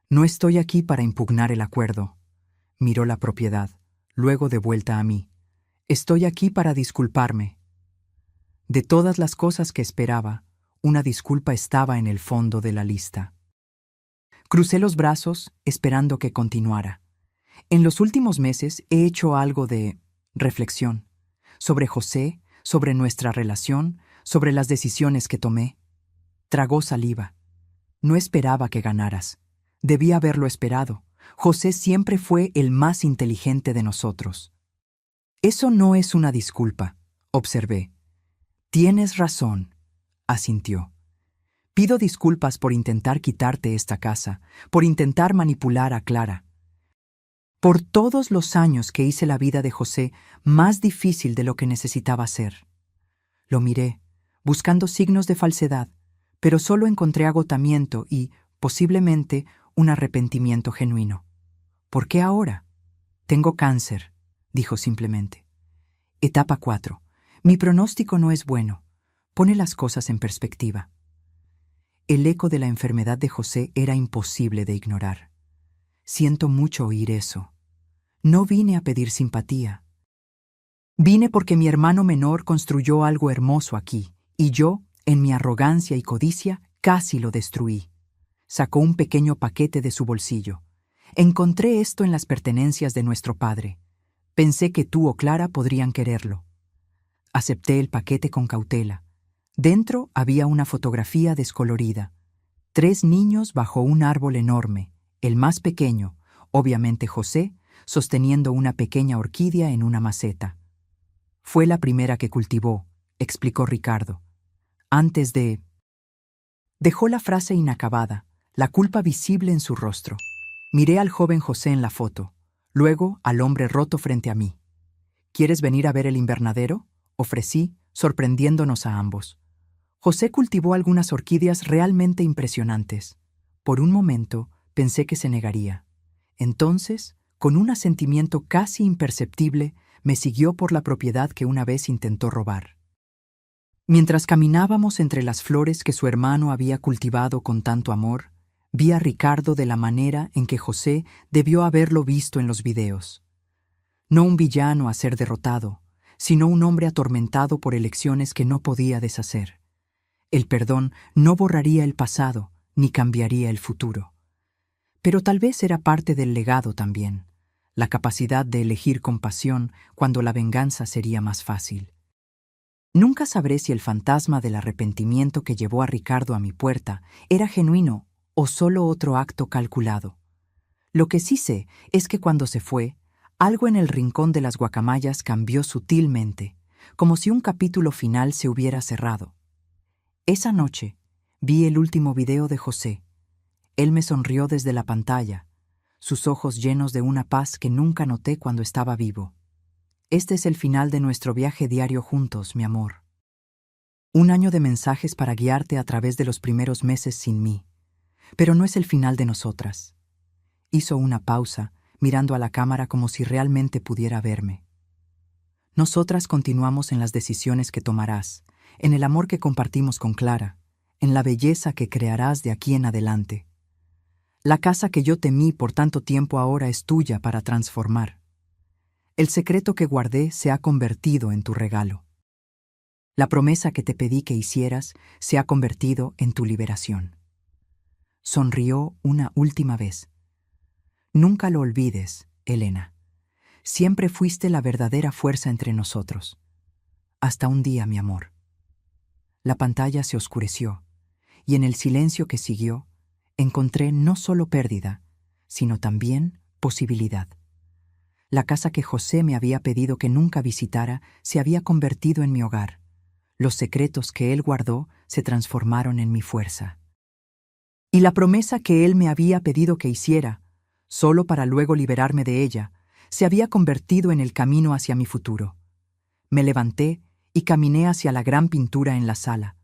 No estoy aquí para impugnar el acuerdo. Miró la propiedad, luego de vuelta a mí. Estoy aquí para disculparme. De todas las cosas que esperaba, una disculpa estaba en el fondo de la lista. Crucé los brazos, esperando que continuara. En los últimos meses he hecho algo de reflexión sobre José, sobre nuestra relación, sobre las decisiones que tomé. Tragó saliva. No esperaba que ganaras. Debía haberlo esperado. José siempre fue el más inteligente de nosotros. Eso no es una disculpa, observé. Tienes razón, asintió. Pido disculpas por intentar quitarte esta casa, por intentar manipular a Clara. Por todos los años que hice la vida de José más difícil de lo que necesitaba ser. Lo miré, buscando signos de falsedad, pero solo encontré agotamiento y, posiblemente, un arrepentimiento genuino. ¿Por qué ahora? Tengo cáncer, dijo simplemente. Etapa 4. Mi pronóstico no es bueno. Pone las cosas en perspectiva. El eco de la enfermedad de José era imposible de ignorar. Siento mucho oír eso. No vine a pedir simpatía. Vine porque mi hermano menor construyó algo hermoso aquí, y yo, en mi arrogancia y codicia, casi lo destruí. Sacó un pequeño paquete de su bolsillo. Encontré esto en las pertenencias de nuestro padre. Pensé que tú o Clara podrían quererlo. Acepté el paquete con cautela. Dentro había una fotografía descolorida. 3 niños bajo un árbol enorme, el más pequeño, obviamente José, sosteniendo una pequeña orquídea en una maceta. Fue la primera que cultivó, explicó Ricardo. Antes de... Dejó la frase inacabada, la culpa visible en su rostro. Miré al joven José en la foto, luego al hombre roto frente a mí. ¿Quieres venir a ver el invernadero?, ofrecí, sorprendiéndonos a ambos. José cultivó algunas orquídeas realmente impresionantes. Por un momento pensé que se negaría. Entonces, con un asentimiento casi imperceptible, me siguió por la propiedad que una vez intentó robar. Mientras caminábamos entre las flores que su hermano había cultivado con tanto amor, vi a Ricardo de la manera en que José debió haberlo visto en los videos. No un villano a ser derrotado, sino un hombre atormentado por elecciones que no podía deshacer. El perdón no borraría el pasado, ni cambiaría el futuro. Pero tal vez era parte del legado también, la capacidad de elegir compasión cuando la venganza sería más fácil. Nunca sabré si el fantasma del arrepentimiento que llevó a Ricardo a mi puerta era genuino o solo otro acto calculado. Lo que sí sé es que cuando se fue, algo en el rincón de las guacamayas cambió sutilmente, como si un capítulo final se hubiera cerrado. Esa noche vi el último video de José. Él me sonrió desde la pantalla, sus ojos llenos de una paz que nunca noté cuando estaba vivo. Este es el final de nuestro viaje diario juntos, mi amor. 1 año de mensajes para guiarte a través de los primeros meses sin mí. Pero no es el final de nosotras. Hizo una pausa, mirando a la cámara como si realmente pudiera verme. Nosotras continuamos en las decisiones que tomarás, en el amor que compartimos con Clara, en la belleza que crearás de aquí en adelante. La casa que yo temí por tanto tiempo ahora es tuya para transformar. El secreto que guardé se ha convertido en tu regalo. La promesa que te pedí que hicieras se ha convertido en tu liberación. Sonrió una última vez. Nunca lo olvides, Elena. Siempre fuiste la verdadera fuerza entre nosotros. Hasta un día, mi amor. La pantalla se oscureció, y en el silencio que siguió, encontré no solo pérdida, sino también posibilidad. La casa que José me había pedido que nunca visitara se había convertido en mi hogar. Los secretos que él guardó se transformaron en mi fuerza. Y la promesa que él me había pedido que hiciera, solo para luego liberarme de ella, se había convertido en el camino hacia mi futuro. Me levanté y caminé hacia la gran pintura en la sala,